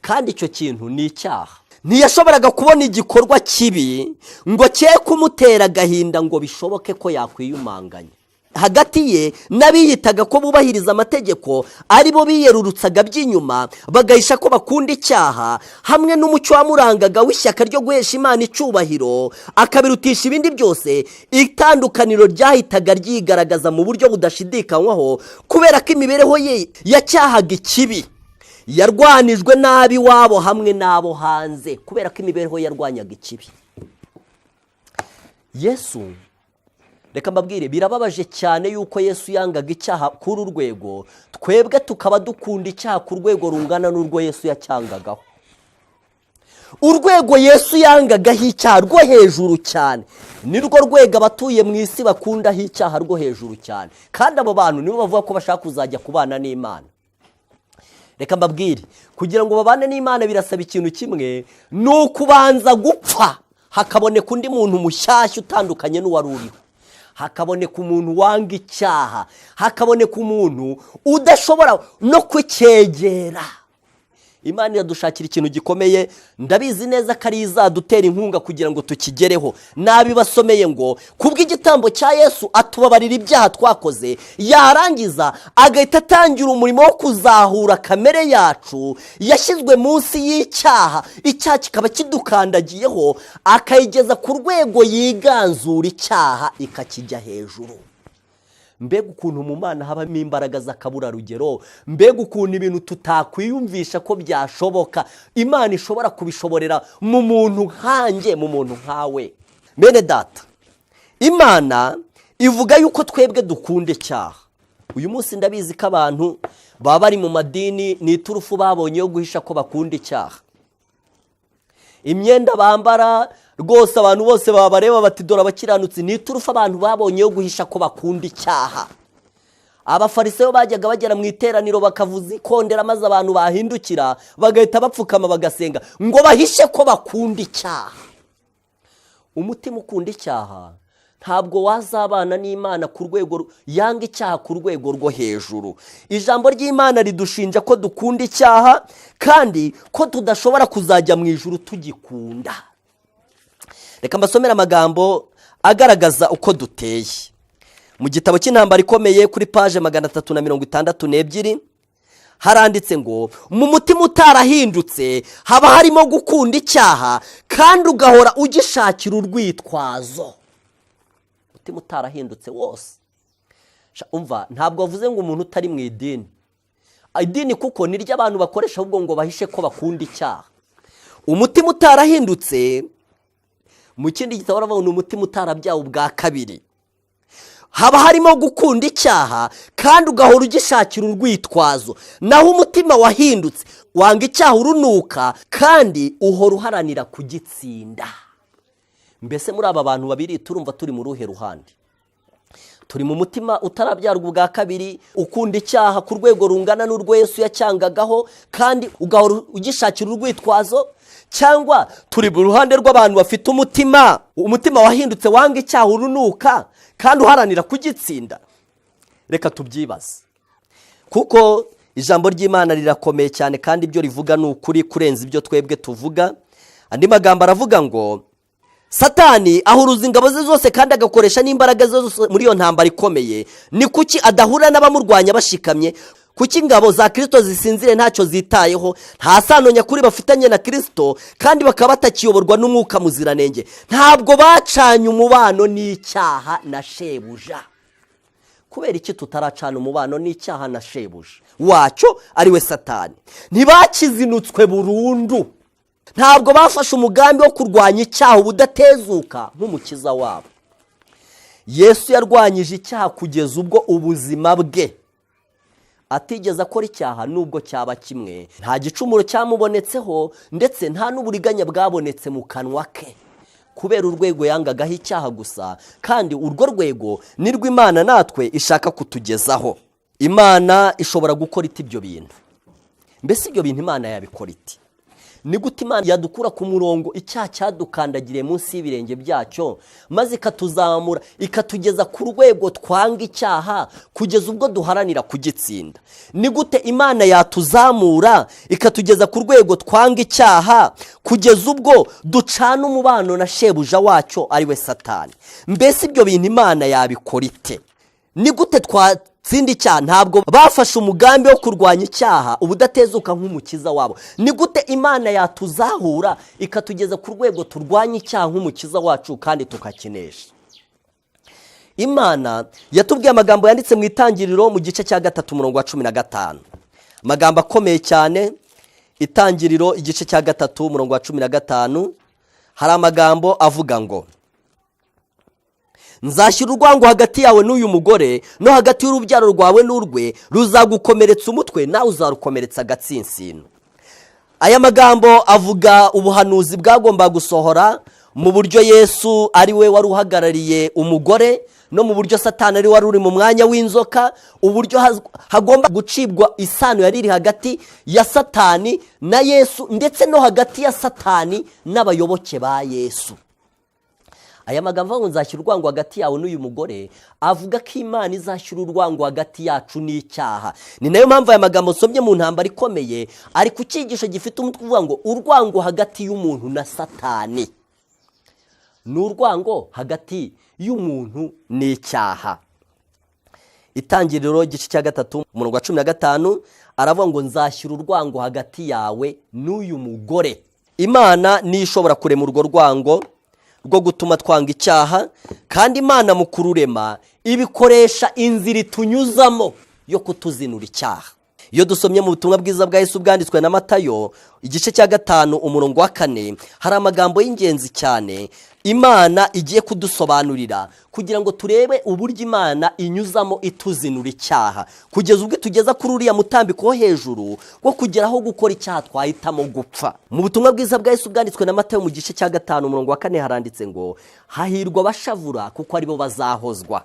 kandi icyo kintu ni icyaha. Ntiyashoboraga kubona igikorwa kibi ngo cye kumutera agahinda ngo bishoboke ko yakwiyumanganya. Hagati ye n'abiyitaga ko bubahiriza amategeko ari bo biyerurutsaga by'inyuma bagahisha ko bakunda icyaha, hamwe n'umucyo wamurangaga w'ishyaka ryo guhesha Imana icyubahiro akabirutisha ibindi byose, itandukaniro ryahitaga ryigaragaza mu buryo budashidikanywaho, kubera ko imibereho ye yacyahaga ikibi. Yarwanijwe nabi wabo hamwe n'abo hanze, kubera ko imibereho yarwanyaga ikibi. Yesu, reka mbabwire, birababaje cyane yuko Yesu yangaga icyaha kuri urwego, twebwe tukaba dukunda icyaha ku rwego rungana n'urwo Yesu yacyangagaho. Urwego Yesu yangagaho icyaha rwo hejuru cyane nirwo rwego abatuye mu isi bakundaho icyaha rwo hejuru cyane, kandi abo bantu nibo bavuga ko bashaka kuzajya kubana n'Imana. Reka mbabwire, kugira ngo babane n'Imana birasaba ikintu kimwe, ni ukubanza gupfa hakaboneka undi muntu mushyashya utandukanye n'uwari uriho. Hakaboneka umuntu wanga icyaha, hakaboneka umuntu udashobora no kucyegera. Imana iradushakira ikintu gikomeye, ndabizi neza ko ari izadutera inkunga kugira ngo tukigereho. Nabibasomeye ngo kubw'igitambo cya Yesu atubabarira ibyaha twakoze, yarangiza agahita atangira umurimo wo kuzahura kamere yacu yashyizwe munsi y'icyaha, icyaha kikaba kidukandagiyeho, akayigeza ku rwego yiganzura icyaha ikakijya hejuru. Mbega ukuntu mu Mana habamo imbaraga z'akaburarugero, mbega ukuntu ibintu tutakwiyumvisha ko byashoboka Imana ishobora kubishoborera mu muntu nkanjye, mu muntu nkawe. Bene data, Imana ivuga yuko twebwe dukunda icyaha. Uyu munsi ndabizi ko abantu baba bari mu madini ni iturufu babonye yo guhisha ko bakunda icyaha. Imyenda bambara rwose abantu bose babareba bati dore abakiranutsi, ni iturufu abantu babonye yo guhisha ko bakunda icyaha. Abafarisayo bajyaga bagera mu iteraniro bakavuza ikondera, maze abantu bahindukira bagahita bapfukama bagasenga ngo bahishe ko bakunda icyaha. Umutima ukunda icyaha ntabwo wazabana n'Imana ku rwego yanga icyaha ku rwego rwo hejuru. Ijambo ry'Imana ridushinja ko dukunda icyaha kandi ko tudashobora kuzajya mu ijuru tugikunda. Reka mbasomere amagambo agaragaza uko duteye. Mu gitabo cy'intambara ikomeye kuri paje 362 haranditse ngo mu mutima utarahindutse haba harimo gukunda icyaha kandi ugahora ugishakira urwitwazo. Umutima utarahindutse wose, umva, ntabwo avuze ngo umuntu utari mu idini. Idini kuko ni ryo abantu bakoresha ahubwo ngo bahishe ko bakunda icyaha. Umutima utarahindutse mu kindi gitabo baravuga ni umutima utarabyawe ubwa kabiri. Haba harimo gukunda icyaha kandi ugahora ugishakira urwitwazo. Naho umutima wahindutse wanga icyaha urunuka kandi uhora uharanira kugitsinda. Mbese muri aba bantu babiri turumva turi mu ruhe ruhande? Turi mu mutima utarabyarwa ubwa kabiri ukunda icyaha ku rwego rungana n'urwo Yesu yacyangagaho kandi ugahora ugishakira urwitwazo, cyangwa turi mu ruhande rw'abantu bafite umutima wahindutse wanga icyaha urunuka kandi uharanira kugitsinda? Reka tubyibaze, kuko ijambo ry'Imana rirakomeye cyane kandi ibyo rivuga ni ukuri kurenza ibyo twebwe tuvuga. Andi magambo aravuga ngo Satani ahuruza ingabo ze zose kandi agakoresha n'imbaraga ze zose muri iyo ntambara ikomeye. Ni kuki adahura n'abamurwanya bashikamye? Kuki ingabo za Kristo zisinzire ntacyo zitayeho? Nta sano nyakuri bafitanye na Kristo kandi bakaba batakiyoborwa n'umwuka muziranenge. Ntabwo bacanye umubano n'icyaha na shebuja. Kubera iki tutaracana umubano n'icyaha na shebuja wacyo ari we Satani? Ntibakizinutswe burundu. Ntabwo bafashe umugambi wo kurwanya icyaha ubudatezuka nk'umukiza wabo. Yesu yarwanyije icyaha kugeza ubwo ubuzima bwe atigeze akora icyaha nubwo cyaba kimwe, nta gicumuro cyamubonetseho ndetse nta n'uburiganya bwabonetse mu kanwa ke, kubera urwego yangagaho icyaha gusa, kandi urwo rwego nirwo Imana natwe ishaka kutugezaho. Imana ishobora gukora iti ibyo bintu? Mbese ibyo bintu Imana yabikora iti? Ni gute Imana yadukura ku murongo icyaha cyadukandagiriye munsi y'ibirenge byacyo, maze ikatuzamura ikatugeza ku rwego twanga icyaha kugeza ubwo duharanira kugitsinda? Ni gute Imana yatuzamura ikatugeza ku rwego twanga icyaha kugeza ubwo ducana umubano na shebuja wacyo ari we Satani? Mbese ibyo bintu Imana yabikora ite? Ni gute twatsinda icyaha? Ntabwo bafashe umugambi wo kurwanya icyaha ubudatezuka nk'umukiza wabo. Ni gute Imana yatuzahura ikatugeza ku rwego turwanya icyaha nk'umukiza wacu kandi tukakinesha? Imana yatubwiye amagambo yanditse mu Itangiriro mu gice cya 3 umurongo wa 15, amagambo akomeye cyane. Itangiriro igice cya 3 umurongo wa 15, hari amagambo avuga ngo, nzashyira urwango hagati yawe n'uyu mugore no hagati y'urubyaro rwawe n'urwe, ruzagukomeretsa umutwe nawe uzarukomeretsa agatsinsino. Aya magambo avuga ubuhanuzi bwagomba gusohora mu buryo Yesu ari we wari uhagarariye umugore, no mu buryo Satani ari wari uri mu mwanya w'inzoka, uburyo hagomba gucibwa isano yari iri hagati ya Satani na Yesu, ndetse no hagati ya Satani n'abayoboke ba Yesu. Aya magambo avuga ngo nzashyira urwango hagati yawe n'uyu mugore, avuga ko Imana izashyira urwango hagati yacu n'icyaha. Ni nayo mpamvu aya magambo nsomye mu ntambara ikomeye ari ku cyigisho gifite umutwe uvuga ngo urwango hagati y'umuntu na Satani. Ni urwango hagati y'umuntu n'icyaha. Itangiriro igice cya 3 umurongo wa 15 aravuga ngo nzashyira urwango hagati yawe n'uyu mugore. Imana ni ishobora kurema urwo rwango rwo gutuma twanga icyaha, kandi Imana mu kururema ibikoresha inzira itunyuzamo yo kutuzinura icyaha. Iyo dusomye mu butumwa bwiza bwa Yesu bwanditswe na Matayo igice cya 5 umurongo wa 4, hari amagambo y'ingenzi cyane Imana igiye kudusobanurira kugira ngo turebe uburyo Imana inyuzamo ituzinura icyaha, kugeza ubwo tugeza kuri uriya mutambiko wo hejuru wo kugeraho gukora icyaha twahitamo gupfa. Mu butumwa bwiza bwa Yesu bwanditswe na Matayo mu gice cya 5 umurongo wa 4 haranditse ngo, hahirwa abashavura kuko aribo bazahozwa.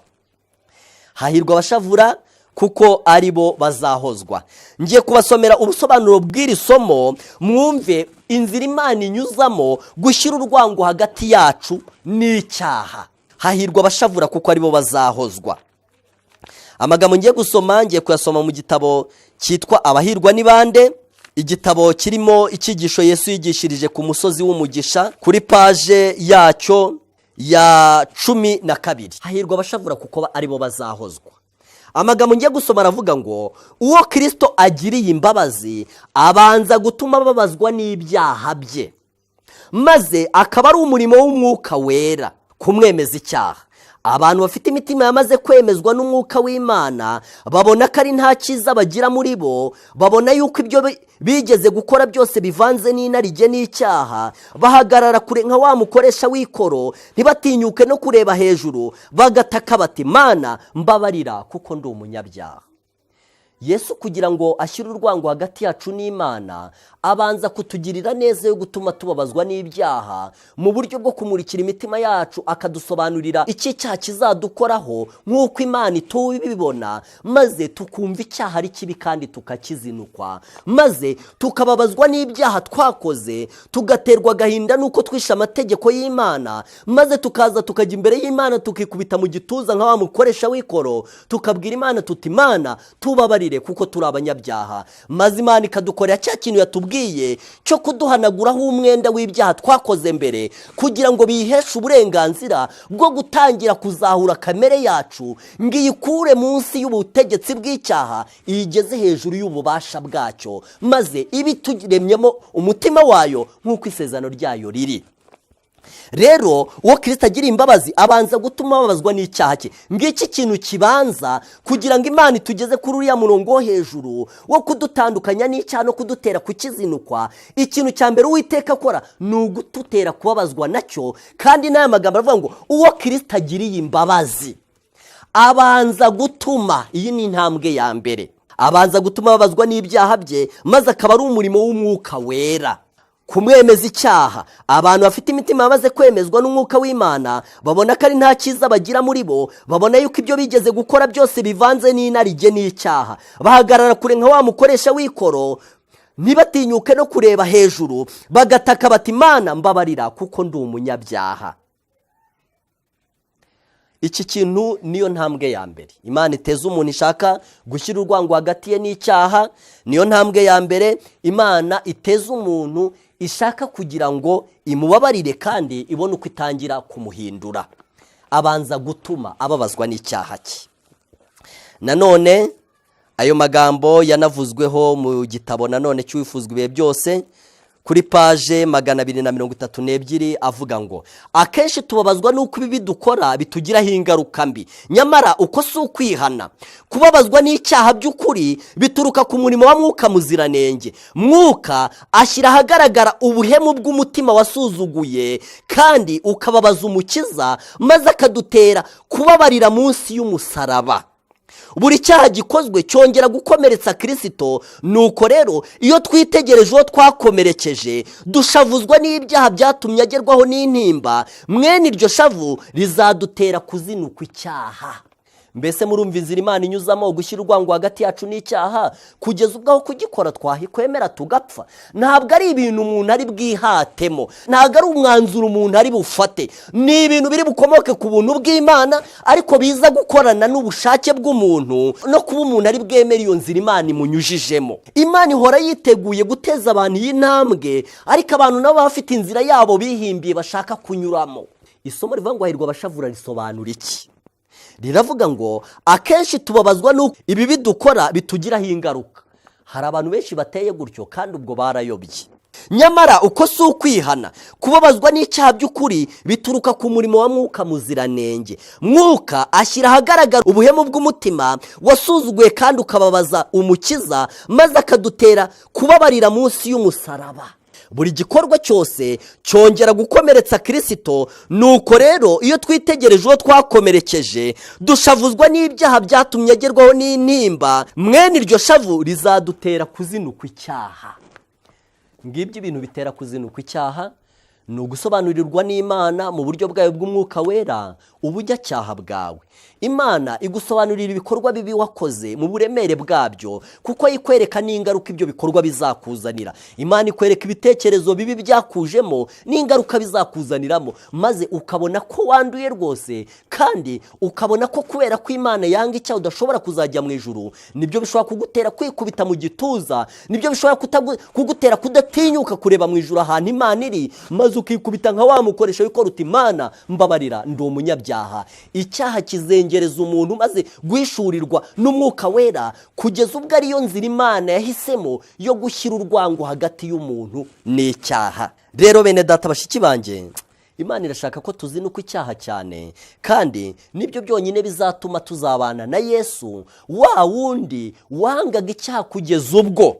Hahirwa abashavura kuko aribo bazahozwa. Ngiye kubasomera ubusobanuro bw'iri somo mwumve inzira Imana inyuzamo gushyira urwango hagati yacu n'icyaha. Hahirwa abashavura kuko aribo bazahozwa. Amagambo ngiye gusoma, ngiye kuyasoma mu gitabo cyitwa Abahirwa ni bande, igitabo kirimo icyigisho Yesu yigishirije ku musozi w'umugisha, kuri page yacyo ya 12. Hahirwa abashavura kuko aribo bazahozwa. Amagambo ngiye gusoma aravuga ngo, uwo Kristo agiriye imbabazi abanza gutuma babazwa n'ibyaha bye, maze akaba ari umurimo w'umwuka wera kumwemeza icyaha. Abantu bafite imitima yamaze kwemezwa n'umwuka w'Imana babona ko ari nta cyiza bagira muri bo, babona yuko ibyo bigeze gukora byose bivanze n'inarijye n'icyaha, bahagarara kure nka wa mukoresha w'ikoro, ntibatinyuke no kureba hejuru, bagataka bati, Mana mbabarira kuko ndi umunyabyaha. Yesu kugira ngo ashyire urwango hagati yacu n'Imana abanza kutugirira neza yo gutuma tubabazwa n'ibyaha, mu buryo bwo kumurikira imitima yacu akadusobanurira iki cyaha kizadukoraho nk'uko Imana itubibona, maze tukumva icyaha ari kibi kandi tukakizinukwa, maze tukababazwa n'ibyaha twakoze, tugaterwa agahinda nuko twishe amategeko y'Imana, maze tukaza tukajya imbere y'Imana tukikubita mu gituza nka wa mukoresha w'ikoro, tukabwira Imana tuti, Mana tubabarire kuko turi abanyabyaha, maze Imana ikadukorera cya kintu yatubwiye cyo kuduhanaguraho umwenda w'ibyaha twakoze mbere, kugira ngo biheshe uburenganzira bwo gutangira kuzahura kamere yacu ngo iyikure munsi y'ubutegetsi bw'icyaha iyigeze hejuru y'ububasha bwacyo, maze ibituremyemo umutima wayo nk'uko isezerano ryayo riri. Rero uwo Kristo agira imbabazi abanza gutuma babazwa n'icyaha cye. Ngiki kintu kibanza kugira ngo Imana itugeze kuri uriya murongo wo hejuru wo kudutandukanya n'icyaha no kudutera kukizinukwa. Ikintu cya mbere Uwiteka akora ni ugututera kubabazwa nacyo, kandi n'aya magambo aravuga ngo uwo Kristo agiriye imbabazi abanza gutuma, iyi ni intambwe ya mbere, abanza gutuma babazwa n'ibyaha bye, maze akaba ari umurimo w'umwuka wera kumwemeza icyaha. Abantu bafite imitima bamaze kwemezwa n'umwuka w'Imana babona ko ari nta cyiza bagira muri bo, babona yuko ibyo bigeze gukora byose bivanze n'inarijye n'icyaha. Bahagarara kure nka wa mukoresha w'ikoro, ntibatinyuke no kureba hejuru, bagataka bati Mana mbabarira kuko ndi umunyabyaha. Iki kintu niyo ntambwe ya mbere Imana iteza umuntu ishaka gushyira urwango hagati ye n'icyaha. Niyo ntambwe ya mbere Imana iteza umuntu ishaka kugira ngo imubabarire kandi ibone uko itangira kumuhindura. Abanza gutuma ababazwa n'icyaha cye. Nanone ayo magambo yanavuzweho mu gitabo nanone cy'uwifuzwa ibihe byose kuri paje 232 avuga ngo akenshi tubabazwa n'uko ibi dukora bitugiraho ingaruka mbi, nyamara uko si ukwihana. Kubabazwa n'icyaha by'ukuri bituruka ku murimo wa Mwuka Muziranenge. Mwuka ashyira ahagaragara ubuhemu bw'umutima wasuzuguye kandi ukababaza Umukiza, maze akadutera kubabarira munsi y'umusaraba. Buri cyaha gikozwe cyongera gukomeretsa Kristo. Nuko rero iyo twitegereje uwo twakomerekeje, dushavuzwa n'ibyaha byatumye agerwaho n'intimba, mwene iryo shavu rizadutera kuzinukwa icyaha. Mbese murumva inzira Imana inyuzamo gushyira urwango hagati yacu n'icyaha kugeza ubwo aho kugikora twahikwemera tugapfa? Ntabwo ari ibintu umuntu ari bwihatemo, ntabwo ari umwanzuro umuntu ari bufate. Ni ibintu biri bukomoke ku buntu bw'Imana, ariko biza gukorana n'ubushake bw'umuntu no kuba umuntu ari bwemera iyo nzira Imana imunyujijemo. Imana ihora yiteguye guteza abantu iyi ntambwe, ariko abantu nabo bafite inzira yabo bihimbiye bashaka kunyuramo. Isomo rivuga ngo hahirwa abashavura risobanura iki? Riravuga ngo akenshi tubabazwa n'uko ibi bidukora bitugiraho ingaruka. Hari abantu benshi bateye gutyo kandi ubwo barayobye. Nyamara uko si ukwihana. Kubabazwa n'icyaha by'ukuri bituruka ku murimo wa Mwuka Muziranenge. Mwuka ashyira ahagaragara ubuhemu bw'umutima wasuzuguye kandi ukababaza Umukiza, maze akadutera kubabarira munsi y'umusaraba. Buri gikorwa cyose cyongera gukomeretsa Kristo. Nuko rero iyo twitegereje uwo twakomerekeje, dushavuzwa n'ibyaha byatumye agerwaho n'intimba, mwene iryo shavu rizadutera kuzinukwa icyaha. Ngibyo ibintu bitera kuzinukwa icyaha, ni ugusobanurirwa n'Imana mu buryo bwayo bw'umwuka wera ubujyacyaha bwawe. Imana igusobanurira ibikorwa bibi wakoze mu buremere bwabyo, kuko yikwereka n'ingaruka ibyo bikorwa bizakuzanira. Imana ikwereka ibitekerezo bibi byakujemo n'ingaruka bizakuzaniramo, maze ukabona ko wanduye rwose, kandi ukabona ko kubera ko Imana yanga icyaha udashobora kuzajya mu ijuru. Nibyo bishobora kugutera kwikubita mu gituza, nibyo bishobora kugutera kudatinyuka kureba mu ijuru ahantu Imana iri, maze ukikubita nka wa mukoresha w'ikoro uti Imana mbabarira ndi umunyabyaha. Icyaha kizengereza umuntu maze guhishurirwa n'umwuka wera, kugeza ubwo ariyo nzira Imana yahisemo yo gushyira urwango hagati y'umuntu n'icyaha. Rero bene data bashiki banjye, Imana irashaka ko tuzinukwa icyaha cyane, kandi nibyo byonyine bizatuma tuzabana na Yesu, wa wundi wangaga icyaha kugeza ubwo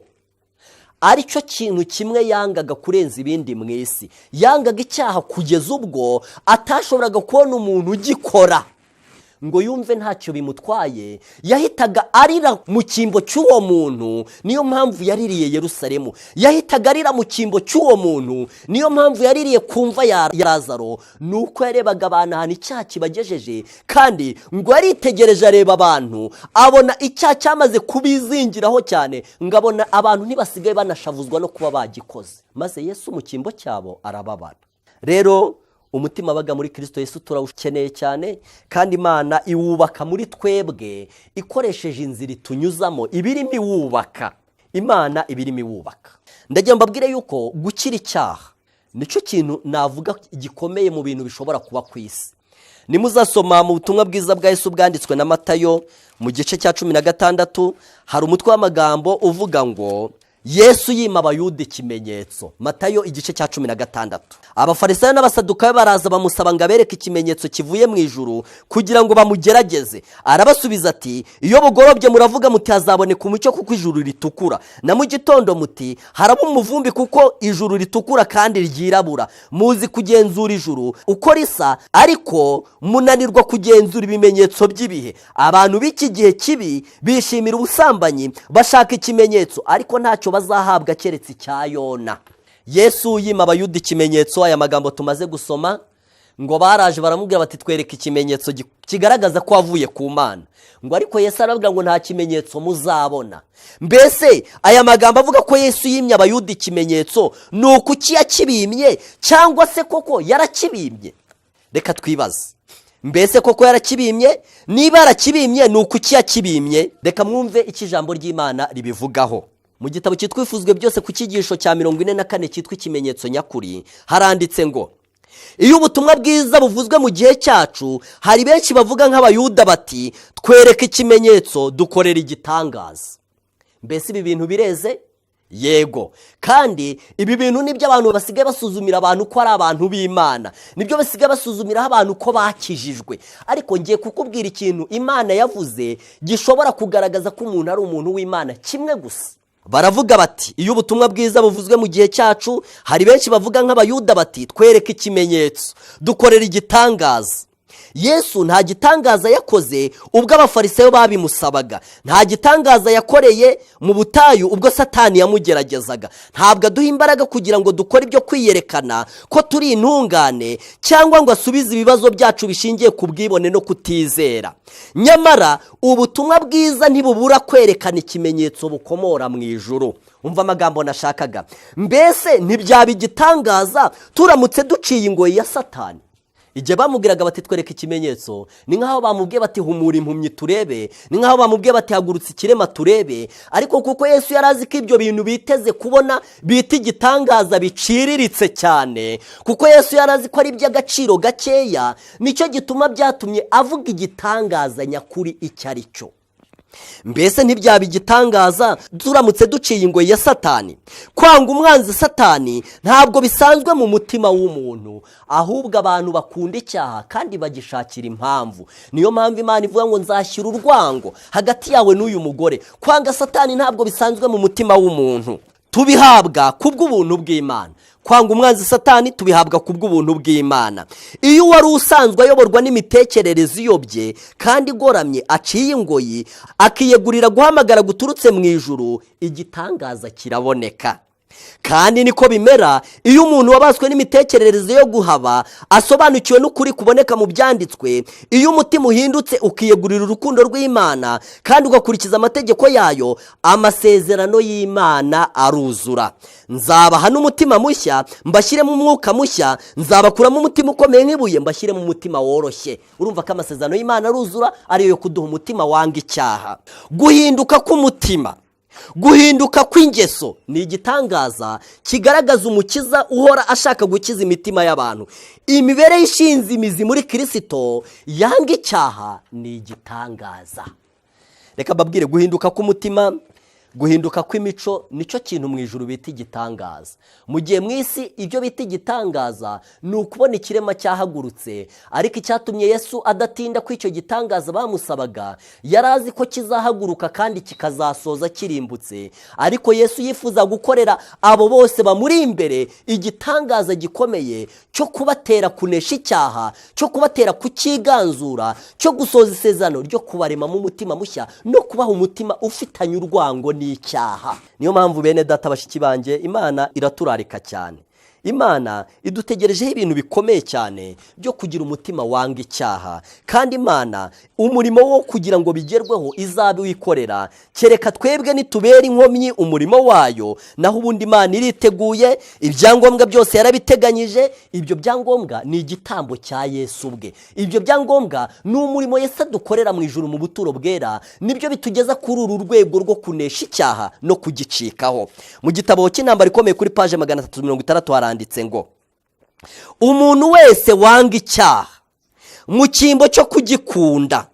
aricyo kintu kimwe yangaga kurenza ibindi mu isi. Yangaga icyaha kugeza ubwo atashoboraga kubona umuntu ugikora ngo yumve ntacyo bimutwaye. Yahitaga arira mu cyimbo cy'uwo muntu, niyo mpamvu yaririye Yerusalemu. Yahitaga arira mu cyimbo cy'uwo muntu, niyo mpamvu yaririye kumva ya Lazaro. Nuko yarebaga abantu ahantu icyaha kibagejeje, kandi ngo yaritegereje areba abantu, abona icyaha cyamaze kubizingiraho cyane, ngabona abantu ntibasigaye banashavuzwa no kuba bagikoze. Maze Yesu mu cyimbo cyabo arababara. Rero umutima wabaga muri Kristo Yesu turawukeneye cyane, kandi Imana iwubaka muri twebwe ikoresheje inzira itunyuzamo ibirimo iwubaka. Imana ibirimo iwubaka. Ndagira mbabwire yuko gukira icyaha nicyo kintu navuga gikomeye mu bintu bishobora kuba ku isi. Nimuzasoma mu butumwa bwiza bwa Yesu bwanditswe na Matayo mu gice cya 16, hari umutwe w'amagambo uvuga ngo Yesu yima abayuda ikimenyetso. Matayo igice cya 16. Abafarisayo n'abasadukayo baraza bamusaba ngo abereke ikimenyetso kivuye mu ijuru kugira ngo bamugerageze. Arabasubiza ati, iyo bugorobye muravuga muti hazaboneka umucyo kuko ijuru ritukura, na mu gitondo muti haraba umuvumbi kuko ijuru ritukura kandi ryirabura. Muzi kugenzura ijuru uko risa, ariko munanirwa kugenzura ibimenyetso by'ibihe. Abantu b'iki gihe kibi bishimira ubusambanyi, bashaka ikimenyetso, ariko ntacyo bazahabwa keretse icya Yona. Yesu yima abayuda ikimenyetso. Aya magambo tumaze gusoma, ngo baraje baramubwira bati twereke ikimenyetso kigaragaza ko wavuye ku Mana. Ngo ariko Yesu arababwira ngo nta kimenyetso muzabona. Mbese aya magambo avuga ko Yesu yimye abayuda ikimenyetso ni ukuki yakibimye, cyangwa se koko yarakibimye? Reka twibaze, mbese koko yarakibimye? Niba yarakibimye ni ukuki yakibimye? Reka mwumve iki ijambo ry'Imana ribivugaho. Mu gitabo cyitwifuzwe byose ku cyigisho cya 44 cyitwa ikimenyetso nyakuri, haranditse ngo iyo ubutumwa bwiza buvuzwe mu gihe cyacu, hari benshi bavuga nk'abayuda bati twereke ikimenyetso dukorera igitangaza. Mbese ibi bintu bireze? Yego. Kandi ibi bintu nibyo abantu basigaye basuzumira abantu ko ari abantu b'Imana, nibyo basigaye basuzumiraho abantu ko bakijijwe. Ariko ngiye kukubwira ikintu Imana yavuze gishobora kugaragaza ko umuntu ari umuntu w'Imana kimwe gusa. Baravuga bati iyo ubutumwa bwiza buvuzwe mu gihe cyacu, hari benshi bavuga nk'abayuda bati twereke ikimenyetso dukorera igitangaza. Yesu nta gitangaza yakoze ubwo abafarisayo babimusabaga, nta gitangaza yakoreye mu butayu ubwo Satani yamugeragezaga. Ntabwo aduha imbaraga kugira ngo dukore ibyo kwiyerekana ko turi intungane, cyangwa ngo asubize ibibazo byacu bishingiye ku bwibone no kutizera. Nyamara ubutumwa bwiza ntibubura kwerekana ikimenyetso bukomora mu ijuru. Umva amagambo nashakaga. Mbese ntibyaba igitangaza turamutse duciye ingoyi ya Satani? Igihe bamubwiraga bati twereke ikimenyetso, ni nk'aho bamubwiye bati humura impumyi turebe, ni nk'aho bamubwiye bati hagurutse ikirema turebe. Ariko kuko Yesu yarazi ko ibyo bintu biteze kubona bita igitangaza biciriritse cyane, kuko Yesu yarazi ko ari iby'agaciro gakeya, nicyo gituma byatumye avuga igitangaza nyakuri icyo ari cyo. Mbese ntibyaba igitangaza turamutse duciye ingoyi ya Satani? Kwanga umwanzi Satani ntabwo bisanzwe mu mutima w'umuntu, ahubwo abantu bakunda icyaha kandi bagishakira impamvu. Niyo mpamvu Imana ivuga ngo nzashyira urwango hagati yawe n'uyu mugore. Kwanga Satani ntabwo bisanzwe mu mutima w'umuntu, tubihabwa kubw'ubuntu bw'Imana. Kwanga umwanzi Satani tubihabwa kubw'ubuntu bw'Imana. Iyo wari usanzwe ayoborwa n'imitekerereze iyobye kandi igoramye, aciye ingoyi akiyegurira guhamagara guturutse mu ijuru, igitangaza kiraboneka. Kandi niko bimera iyo umuntu wabaswe n'imitekerereze yo guhaba asobanukiwe n'ukuri kuboneka mu byanditswe. Iyo umutima uhindutse ukiyegurira urukundo rw'Imana kandi ugakurikiza amategeko yayo, amasezerano y'Imana aruzura. Nzabaha n'umutima mushya, mbashyiremo umwuka mushya, nzabakuramo umutima ukomeye nk'ibuye, mbashyiremo umutima woroshye. Urumva ko amasezerano y'Imana aruzura, ariyo yo kuduha umutima wanga icyaha. Guhinduka k'umutima, guhinduka kw'ingeso ni igitangaza kigaragaza umukiza uhora ashaka gukiza imitima y'abantu. Imibereho ishinze imizi muri Kristo yanga icyaha ni igitangaza. Reka mbabwire, guhinduka k'umutima, guhinduka kw'imico nicyo kintu mu ijuru bita igitangaza. Mu gihe mu isi ibyo bita igitangaza ni ukubona ikirema cyahagurutse. Ariko icyatumye Yesu adatinda ko icyo gitangaza bamusabaga, yari azi ko kizahaguruka kandi kikazasoza kirimbutse. Ariko Yesu yifuza gukorera abo bose bamuri imbere igitangaza gikomeye cyo kubatera kunesha icyaha, cyo kubatera kukiganzura, cyo gusoza isezerano ryo kubaremamo umutima mushya no kubaha umutima ufitanye urwango n'icyaha. Niyo mpamvu bene data bashiki banjye, Imana iraturarika cyane. Imana idutegerejeho ibintu bikomeye cyane byo kugira umutima wanga icyaha. Kandi Imana umurimo wo kugira ngo bigerweho izabe wikorera, kereka twebwe nitubera inkomyi umurimo wayo. Naho ubundi Imana iriteguye, ibyangombwa byose yarabiteganyije. Ibyo byangombwa ni igitambo cya Yesu ubwe. Ibyo byangombwa ni umurimo Yesu adukorera mu ijuru mu buturo bwera, nibyo bitugeza kuri uru rwego rwo kunesha icyaha no kugicikaho. Mu gitabo cy'intambara ikomeye kuri paje 360 haranditse ngo umuntu wese wanga icyaha mu cyimbo cyo kugikunda,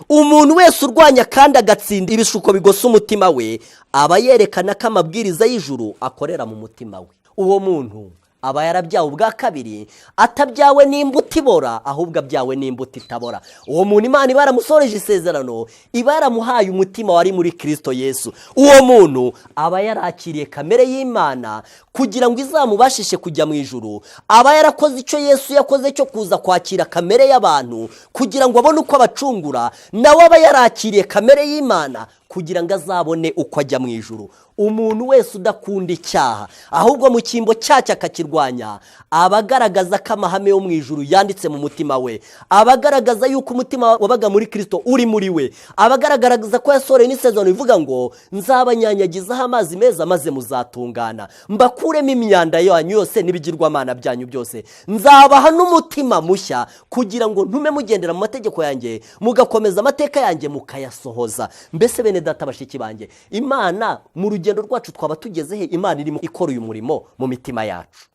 umuntu wese urwanya kandi agatsinda ibishuko bigosa umutima we aba yerekana ko amabwiriza y'ijuru akorera mu mutima we. Uwo muntu aba yarabyawe ubwa kabiri, atabyawe n'imbuto ibora ahubwo abyawe n'imbuto itabora. Uwo muntu Imana iba yaramusoreje isezerano, iba yaramuhaye umutima wari muri Kristo Yesu. Uwo muntu aba yarakiriye kamere y'Imana kugira ngo izamubashishe kujya mu ijuru. Aba yarakoze icyo Yesu yakoze cyo kuza kwakira kamere y'abantu kugira ngo abone uko abacungura, nawe aba yarakiriye kamere y'Imana kugira ngo azabone uko ajya mu ijuru. Umuntu wese udakunda icyaha ahubwo mu cyimbo cyacyo akakirwanya, aba agaragaza ko amahame yo mu ijuru yanditse mu mutima we, aba agaragaza yuko umutima wabaga muri Kristo uri muri we, aba agaragaza ko yasoreye n'isezerano ivuga ngo nzabanyanyagizaho amazi meza maze muzatungana, mbakuremo imyanda yanyu yose n'ibigirwamana byanyu byose, nzabaha n'umutima mushya kugira ngo ntume mugendera mu mategeko yanjye, mugakomeza amateka yanjye mukayasohoza. Mbese bene data bashiki banjye, Imana mu rugendo rwacu twaba tugezehe? Imana irimo ikora uyu murimo mu mitima yacu.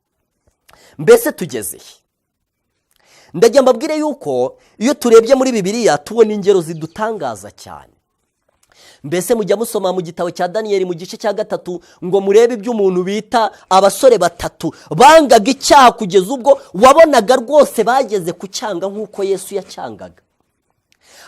Mbese tugezehe? Ndagira mbabwire yuko iyo turebye muri Bibiliya tubona ingero zidutangaza cyane. Mbese mujya musoma mu gitabo cya Daniyeli mu gice cya 3 ngo murebe iby'umuntu bita abasore batatu bangaga icyaha kugeza ubwo wabonaga rwose bageze ku cyanga nk'uko Yesu yacyangaga.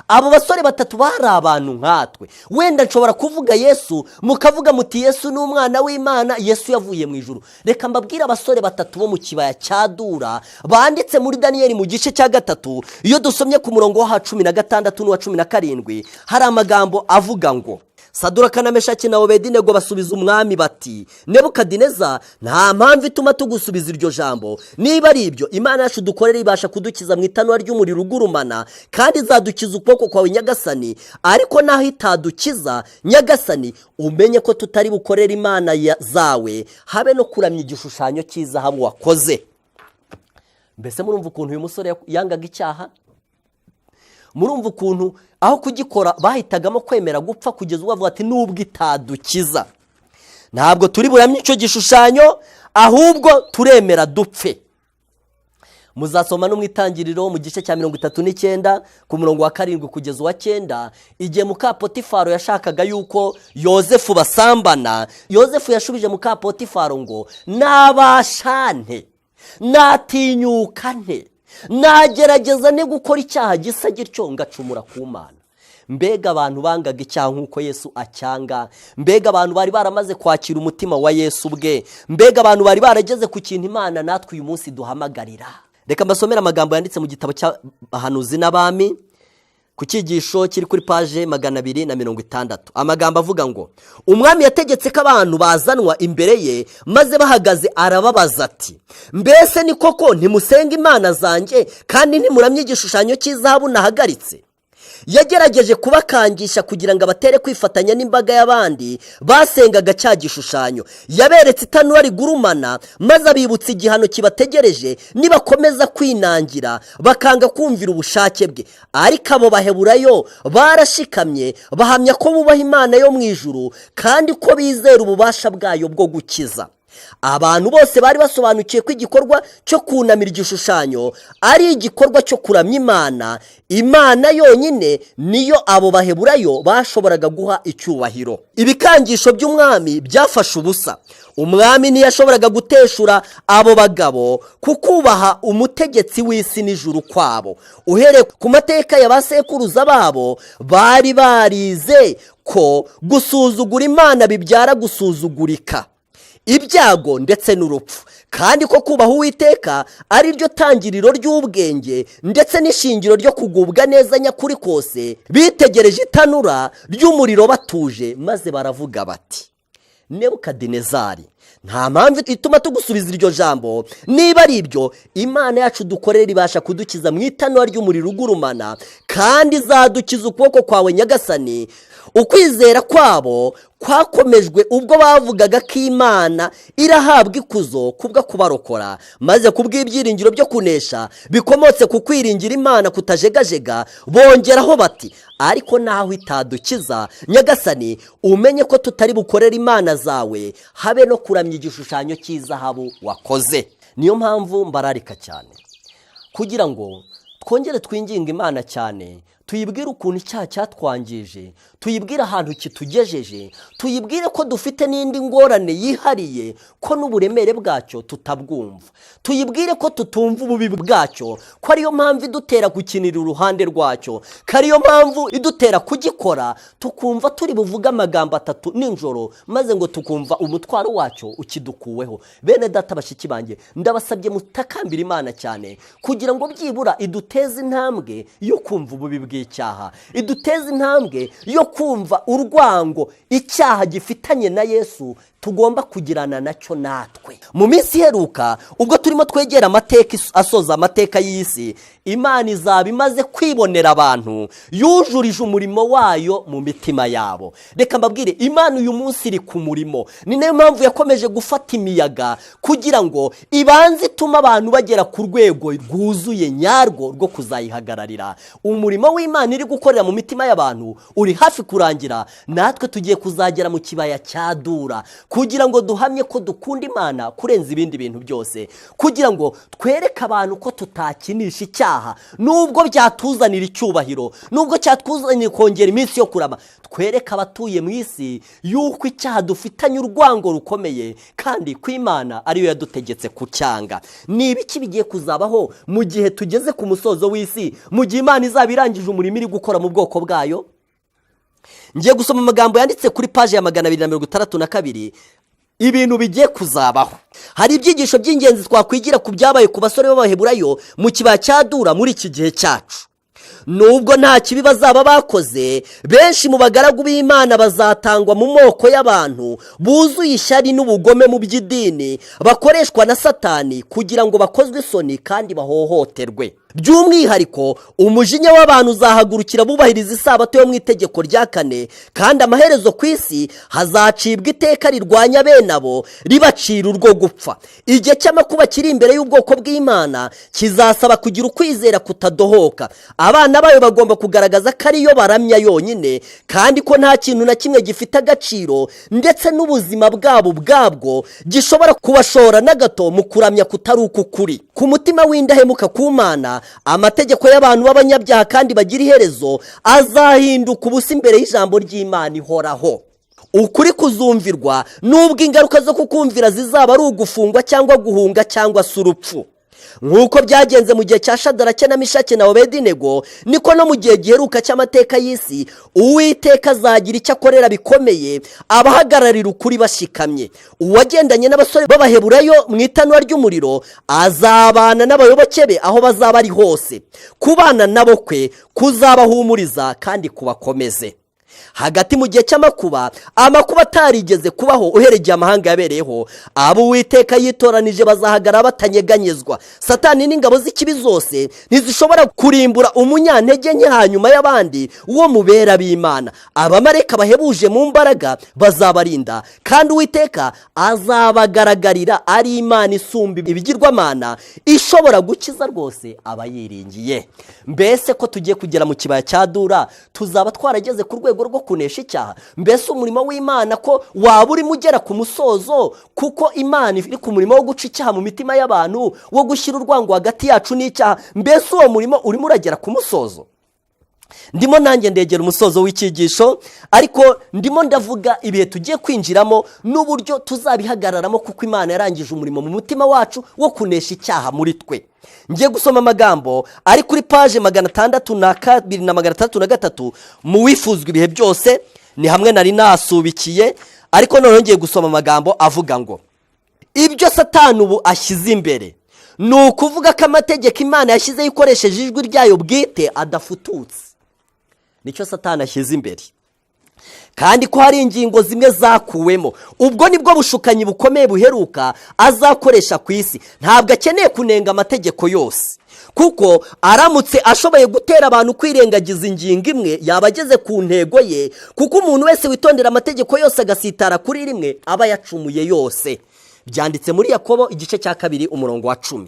Abo basore batatu bari abantu nkatwe. Wenda nshobora kuvuga Yesu mukavuga muti Yesu ni umwana w'Imana, Yesu yavuye mu ijuru. Reka mbabwire abasore batatu bo mu kibaya cya Dura banditse muri Daniyeli mu gice cya 3. Iyo dusomye ku murongo wa 16 n'uwa 17 hari amagambo avuga ngo Saduraka na Meshaki na Obedenego basubiza umwami bati, Nebukadineza, nta mpamvu ituma tugusubiza iryo jambo. Niba ari ibyo, Imana yacu dukorera ibasha kudukiza mu itanura ry'umuriro ugurumana, kandi izadukiza ukuboko kwawe Nyagasani. Ariko naho itadukiza Nyagasani, umenye ko tutari bukorera Imana zawe habe no kuramya igishushanyo cy'izahabu wakoze. Mbese murumva ukuntu uyu musore yangaga icyaha? Murumva ukuntu aho kugikora bahitagamo kwemera gupfa kugeza ubwo avuga ati nubwo itadukiza ntabwo turi buramye icyo gishushanyo, ahubwo turemera dupfe. Muzasoma no mu Itangiriro mu gice cya 39 ku murongo wa 7 kugeza uwa 9, igihe muka Potifaro yashakaga yuko Yozefu basambana, Yozefu yashubije muka Potifaro ngo nabashante, natinyuka nte, nagerageza ne gukora icyaha gisa gityo ngacumura ku Mana. Mbega abantu bangaga icyaha nk'uko Yesu acyanga, mbega abantu bari baramaze kwakira umutima wa Yesu bwe, mbega abantu bari barageze ku kintu Imana natwe uyu munsi duhamagarira. Reka mbasomera amagambo yanditse mu gitabo cy'abahanuzi n'abami ku cyigisho kiri kuri page 260. Amagambo avuga ngo umwami yategetse ko abantu bazanwa imbere ye, maze bahagaze arababaza ati, mbese ni koko ntimusenga imana zanjye kandi ntimuramye igishushanyo cy'izahabu nahagaritse? Yagerageje kubakangisha kugira ngo abatere kwifatanya n'imbaga y'abandi basengaga cya gishushanyo. Yaberetse itanura rigurumana, maze abibutsa igihano kibategereje nibakomeza kwinangira bakanga kumvira ubushake bwe. Ariko abo baheburayo barashikamye bahamya ko bubaha Imana yo mu ijuru kandi ko bizera ububasha bwayo bwo gukiza. Abantu bose bari basobanukiye ko igikorwa cyo kunamira igishushanyo ari igikorwa cyo kuramya Imana. Imana yonyine niyo abo baheburayo bashoboraga guha icyubahiro. Ibikangisho by'umwami byafashe ubusa. Umwami ntiyashoboraga guteshura abo bagabo kukubaha umutegetsi w'isi n'ijuru kwabo. Uhereye ku mateka y'abasekuruza babo, bari barize ko gusuzugura Imana bibyara gusuzugurika, ibyago ndetse n'urupfu, kandi ko kubaha Uwiteka ari ryo tangiriro ry'ubwenge ndetse n'ishingiro ryo kugubwa neza nyakuri kose. Bitegereje itanura ry'umuriro batuje, maze baravuga bati, Nebukadinezari, nta mpamvu ituma tugusubiza iryo jambo. Niba ari ibyo, Imana yacu dukorera ibasha kudukiza mu itanura ry'umuriro ugurumana, kandi izadukiza ukuboko kwawe Nyagasani. Ukwizera kwabo kwakomejwe ubwo bavugaga ko Imana irahabwa ikuzo kubwo kubarokora, maze kubw'ibyiringiro byo kunesha bikomotse ku kwiringira Imana kutajegajega, bongeraho bati, ariko naho itadukiza Nyagasani, umenye ko tutari bukorera Imana zawe habe no kuramya igishushanyo cy'izahabu wakoze. Niyo mpamvu mbararika cyane kugira ngo twongere twinginga Imana cyane, tuyibwire ukuntu icyaha cyatwangije, tuyibwire ahantu kitugejeje, tuyibwire ko dufite n'indi ngorane yihariye, ko n'uburemere bwacyo tutabwumva, tuyibwire ko tutumva ububi bwacyo, ko ariyo mpamvu idutera gukinira uruhande rwacyo, ko ariyo mpamvu idutera kugikora, tukumva turi buvuge amagambo 3 nijoro, maze ngo tukumva umutwaro wacyo ukidukuweho. Bene data bashiki banjye, ndabasabye mutakambira Imana cyane kugira ngo byibura iduteze intambwe yo kumva ububi bw'icyaha, iduteze intambwe yo kumva urwango icyaha gifitanye na Yesu tugomba kugirana nacyo natwe. Mu minsi iheruka, ubwo turimo twegera amateka asoza amateka y'isi, Imana izaba imaze kwibonera abantu yujurije umurimo wayo mu mitima yabo. Reka mbabwire, Imana uyu munsi iri ku murimo. Ni nayo mpamvu yakomeje gufata imiyaga kugira ngo ibanze ituma abantu bagera ku rwego rwuzuye nyarwo rwo kuzayihagararira. Umurimo w'Imana iri gukorera mu mitima y'abantu uri hafi kurangira. Natwe tugiye kuzagera mu kibaya cya Dura kugira ngo duhamye ko dukunda Imana kurenza ibindi bintu byose, kugira ngo twereke abantu ko tutakinisha icyaha nubwo byatuzanira icyubahiro, nubwo cyatuzanira kongera iminsi yo kurama. Twereke abatuye mu isi yuko icyaha dufitanye urwango rukomeye, kandi ko Imana ariyo yadutegetse kucyanga. Ni ibiki bigiye kuzabaho mu gihe tugeze ku musozo w'isi, mu gihe Imana izaba irangije umurimo iri gukora mu bwoko bwayo? Ngiye gusoma amagambo yanditse kuri paji ya 262 ibintu bigiye kuzabaho. Hari ibyigisho by'ingenzi twakwigira ku byabaye ku basore b'Abaheburayo mu kibaya cya Dura muri iki gihe cyacu. Nubwo nta kibi bazaba bakoze, benshi mu bagaragu b'Imana bazatangwa mu moko y'abantu buzuye ishyari n'ubugome mu by'idini, bakoreshwa na Satani kugira ngo bakozwe isoni kandi bahohoterwe. By'umwihariko umujinya w'abantu uzahagurukira bubahiriza isabato yo mu itegeko rya 4, kandi amaherezo ku isi hazacibwa iteka rirwanya bene abo, ribacira urwo gupfa. Igihe cy'amakuba kiri imbere y'ubwoko bw'Imana kizasaba kugira ukwizera kutadohoka. Abana bayo bagomba kugaragaza ko ariyo baramya yonyine, kandi ko nta kintu na kimwe gifite agaciro ndetse n'ubuzima bwabo ubwabwo gishobora kubashora na gato mu kuramya kutari ukukuri. Ku mutima w'indahemuka ku Mana, amategeko y'abantu b'abanyabyaha kandi bagira iherezo azahinduka ubusa imbere y'ijambo ry'Imana ihoraho. Ukuri kuzumvirwa nubwo ingaruka zo kukumvira zizaba ari ugufungwa cyangwa guhunga cyangwa se urupfu. Nk'uko byagenze mu gihe cya Shadarake na Mishake na Abedinego, niko no mu gihe giheruka cy'amateka y'isi Uwiteka azagira icyo akorera bikomeye abahagararira ukuri bashikamye. Uwagendanye n'abasore b'Abaheburayo mu itanura ry'umuriro azabana n'abayoboke be aho bazaba ari hose. Kubana nabo kwe kuzabahumuriza kandi kubakomeze. Hagati mu gihe cy'amakuba, amakuba atarigeze kubaho uhereye amahanga yabereyeho, abo Uwiteka yitoranije bazahagara batanyeganyezwa. Satani n'ingabo z'ikibi zose ntizishobora kurimbura umunyantege nke hanyuma y'abandi uwo mubera b'Imana. Abamarayika bahebuje mu mbaraga bazabarinda, kandi Uwiteka azabagaragarira ari Imana isumba ibigirwamana, ishobora gukiza rwose abayiringiye. Mbese ko tugiye kugera mu kibaya cya Dura, tuzaba twarageze ku rwego rwo kunesha icyaha? Mbese umurimo w'Imana ko waba urimo ugera ku musozo, kuko Imana iri ku murimo wo guca icyaha mu mitima y'abantu, wo gushyira urwango hagati yacu n'icyaha? Mbese uwo murimo urimo uragera ku musozo? Ndimo nanjye ndegera umusozo w'icyigisho, ariko ndimo ndavuga ibihe tugiye kwinjiramo n'uburyo tuzabihagararamo, kuko Imana yarangije umurimo mu mutima wacu wo kunesha icyaha muri twe. Ngiye gusoma amagambo ari kuri paje 602 na 603 mu wifuzwa ibihe byose. Ni hamwe nari nasubikiye, ariko none ngiye gusoma amagambo avuga ngo ibyo Satani ubu ashyize imbere ni ukuvuga ko amategeko Imana yashyizeho ikoresheje ijwi ryayo bwite adafututse. Nicyo Satani ashyize imbere, kandi ko hari ingingo zimwe zakuwemo. Ubwo nibwo bushukanyi bukomeye buheruka azakoresha ku isi. Ntabwo akeneye kunenga amategeko yose, kuko aramutse ashoboye gutera abantu kwirengagiza ingingo imwe yaba ageze ku ntego ye, kuko umuntu wese witondera amategeko yose agasitara kuri rimwe aba yacumuye yose. Byanditse muri Yakobo igice cya 2 umurongo wa 10.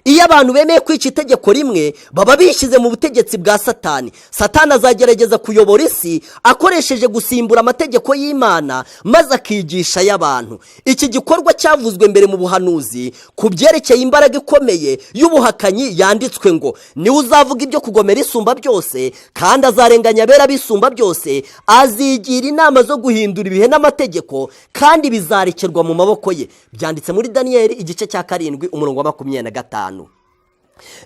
Iyo abantu bemeye kwica itegeko rimwe baba bishyize mu butegetsi bwa Satani. Satani azagerageza kuyobora isi akoresheje gusimbura amategeko y'Imana maze akigisha y'abantu. Iki gikorwa cyavuzwe mbere mu buhanuzi ku byerekeye imbaraga ikomeye y'ubuhakanyi yanditswe ngo niwe uzavuga ibyo kugomera isumba byose kandi azarenganya abera bisumba byose, azigira inama zo guhindura ibihe n'amategeko kandi bizarekerwa mu maboko ye. Byanditse muri Daniyeli igice cya 7 umurongo wa 25.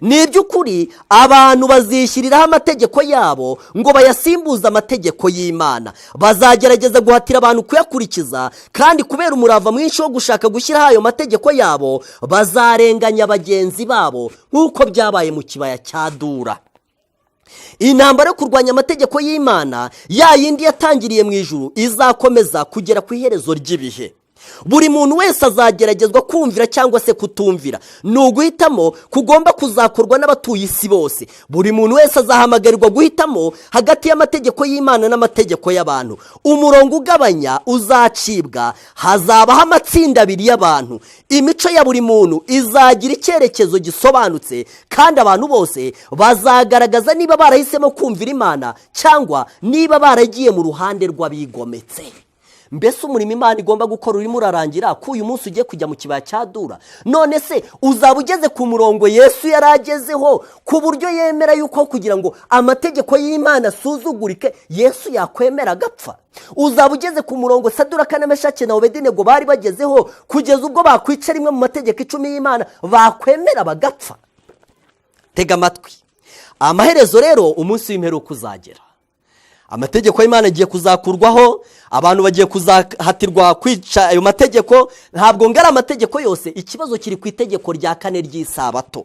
Ni iby'ukuri abantu bazishyiriraho amategeko yabo ngo bayasimbuze amategeko y'Imana. Bazagerageza guhatira abantu kuyakurikiza kandi kubera umurava mwinshi wo gushaka gushyiraho ayo mategeko yabo bazarenganya bagenzi babo nk'uko byabaye mu kibaya cya Dura. Intambara yo kurwanya amategeko y'Imana ya yindi yatangiriye mu ijuru izakomeza kugera ku iherezo ry'ibihe. Buri muntu wese azageragezwa kumvira cyangwa se kutumvira. Ni uguhitamo kugomba kuzakorwa n'abatuye isi bose. Buri muntu wese azahamagarirwa guhitamo hagati y'amategeko y'Imana n'amategeko y'abantu. Umurongo ugabanya uzacibwa, hazabaho amatsinda abiri y'abantu. Imico ya buri muntu izagira icyerekezo gisobanutse kandi abantu bose bazagaragaza niba barahisemo kumvira Imana cyangwa niba baragiye mu ruhande rw'abigometse. Mbese umurimo Imana igomba gukora urimo urarangira ko uyu munsi ugiye kujya mu kibaya cya Dura? None se uzaba ugeze ku murongo Yesu yaragezeho ku buryo yemera yuko kugira ngo amategeko y'Imana asuzugurike Yesu yakwemera agapfa? Uzaba ugeze ku murongo Saduraka na Meshaki na Abedenego bari bagezeho kugeza ubwo bakwica rimwe mu mategeko 10 y'Imana bakwemera bagapfa? Tega amatwi, amaherezo rero umunsi w'imperuka uzagera. Amategeko y'Imana agiye kuzakurwaho, abantu bagiye kuzahatirwa kwica ayo mategeko. Ntabwo ngara amategeko yose, ikibazo kiri ku itegeko rya 4 ry'isabato.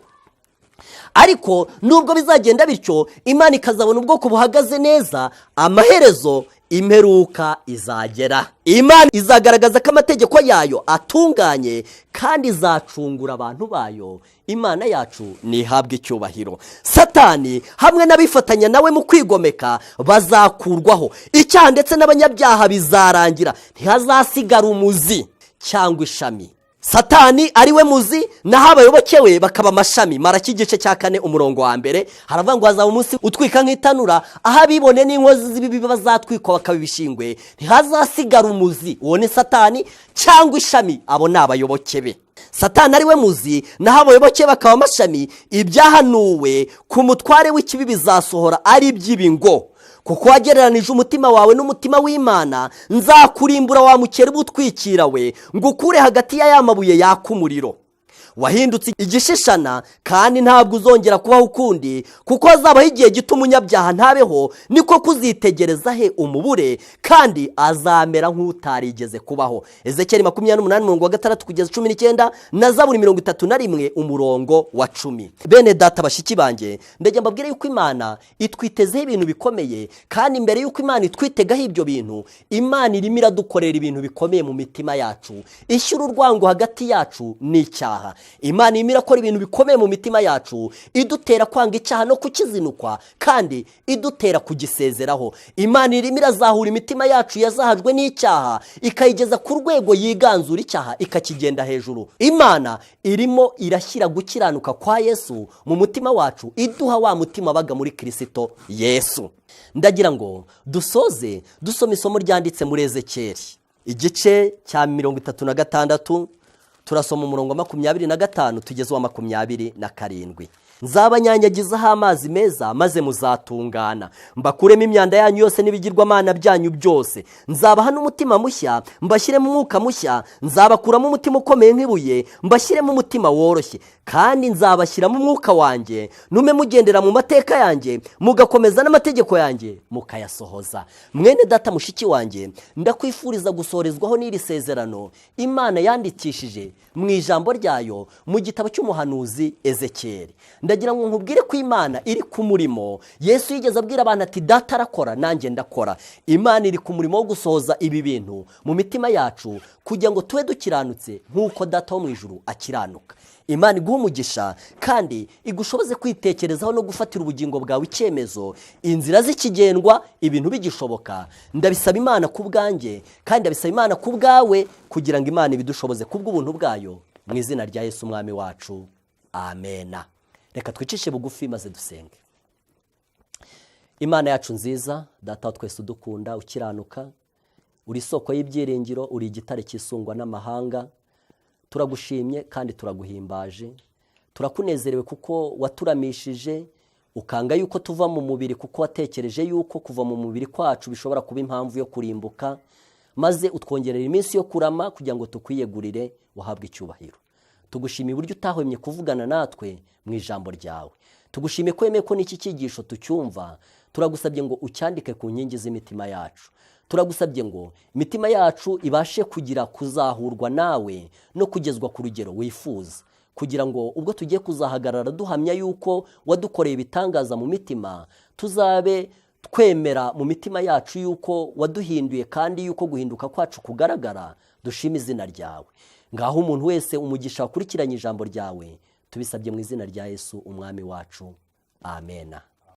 Ariko nubwo bizagenda bityo Imana ikazabona ubwoko buhagaze neza, amaherezo imperuka izagera. Imana izagaragaza ko amategeko yayo atunganye kandi izacungura abantu bayo. Imana yacu nihabwe icyubahiro. Satani hamwe n'abifatanya nawe mu kwigomeka bazakurwaho. Icyaha ndetse n'abanyabyaha bizarangira, ntihazasigara umuzi cyangwa ishami. Satani ari we muzi naho abayoboke we bakaba amashami. Maraki igice cya 4 umurongo wa 1 haravuga ngo hazaba umunsi utwika nk'itanura, aho abibone n'inkozi z'ibibi bazatwikwa bakaba ibishingwe, ntihazasigara umuzi. Uwo ni Satani cyangwa ishami, abo ni abayoboke be. Satani ari we muzi naho abayoboke bakaba amashami. Ibyahanuwe ku mutware w'ikibi bizasohora ari iby'ibingo. Kuko wagereranije umutima wawe n'umutima w'Imana, nzakurimbura wa mukere butwikira we, ngukure hagati ya mabuye yaka umuriro. Wahindutse igishishana kandi ntabwo uzongera kubaho ukundi, kuko hazabaho igihe gito umunyabyaha ntabeho, niko kuzitegereza he umubure kandi azamera nk'utarigeze kubaho. Ezekiel 28:6-19 na Zaburi 31 umurongo wa 10. Bene data bashiki banjye, ndajya mbabwire yuko Imana itwitezeho ibintu bikomeye, kandi mbere yuko Imana itwitegaho ibyo bintu, Imana irimo iradukorera ibintu bikomeye mu mitima yacu. Ishyura urwango hagati yacu n'icyaha. Imana irimo irakora ibintu bikomeye mu mitima yacu, idutera kwanga icyaha no kukizinukwa kandi idutera kugisezeraho. Imana irimo irazahura imitima yacu yazahajwe n'icyaha, ikayigeza ku rwego yiganzura icyaha ikakigenda hejuru. Imana irimo irashyira gukiranuka kwa Yesu mu mutima wacu, iduha wa mutima wabaga muri Kristo Yesu. Ndagira ngo dusoze dusoma isomo ryanditse muri Ezekiel igice cya 36, turasoma umurongo wa 25 tugeze wa 27. Nzabanyanyagizaho amazi meza maze muzatungana, mbakuremo imyanda yanyu yose n'ibigirwamana byanyu byose. Nzabaha n'umutima mushya, mbashyiremo umwuka mushya. Nzabakuramo umutima ukomeye nk'ibuye, mbashyiremo umutima woroshye. Kandi nzabashyiramo umwuka wanjye, ntume mugendera mu mateka yanjye, mugakomeza n'amategeko yanjye mukayasohoza. Mwene data mushiki wanjye, ndakwifuriza gusorezwaho n'iri sezerano Imana yandikishije mu ijambo ryayo mu gitabo cy'umuhanuzi Ezekiel. Ndagira ngo nkubwire ko Imana iri ku murimo. Yesu yigeze abwira abantu ati data arakora nanjye ndakora. Imana iri ku murimo wo gusohoza ibi bintu mu mitima yacu kugira ngo tube dukiranutse nk'uko data wo mu ijuru akiranuka. Imana iguha umugisha kandi igushoboze kwitekerezaho no gufatira ubugingo bwawe icyemezo, inzira zikigendwa ibintu bigishoboka. Ndabisaba Imana ku bwanjye kandi ndabisaba Imana ku bwawe kugira ngo Imana ibidushoboze kubw'ubuntu bwayo, mu izina rya Yesu umwami wacu. amena. Reka twicishe bugufi maze dusenge. Imana yacu nziza, data wa twese udukunda, ukiranuka, uri isoko y'ibyiringiro, uri igitare cyisungwa n'amahanga, turagushimye kandi turaguhimbaje, turakunezerewe kuko waturamishije, ukanga yuko tuva mu mubiri kuko watekereje yuko kuva mu mubiri kwacu bishobora kuba impamvu yo kurimbuka, maze utwongerera iminsi yo kurama kugira ngo tukwiyegurire wahabwe icyubahiro. Tugushimiye uburyo utahwemye kuvugana natwe mu ijambo ryawe. Tugushimiye ko wemeye ko n'iki cyigisho tucyumva. Turagusabye ngo ucyandike ku nkingi z'imitima yacu. Turagusabye ngo imitima yacu ibashe kugira kuzahurwa nawe no kugezwa ku rugero wifuza, kugira ngo ubwo tugiye kuzahagarara duhamya yuko wadukoreye ibitangaza mu mitima, tuzabe twemera mu mitima yacu yuko waduhinduye kandi yuko guhinduka kwacu kugaragara. Dushima izina ryawe. Ngaho umuntu wese umugisha wakurikiranye ijambo ryawe, tubisabye mu izina rya Yesu umwami wacu. Amena.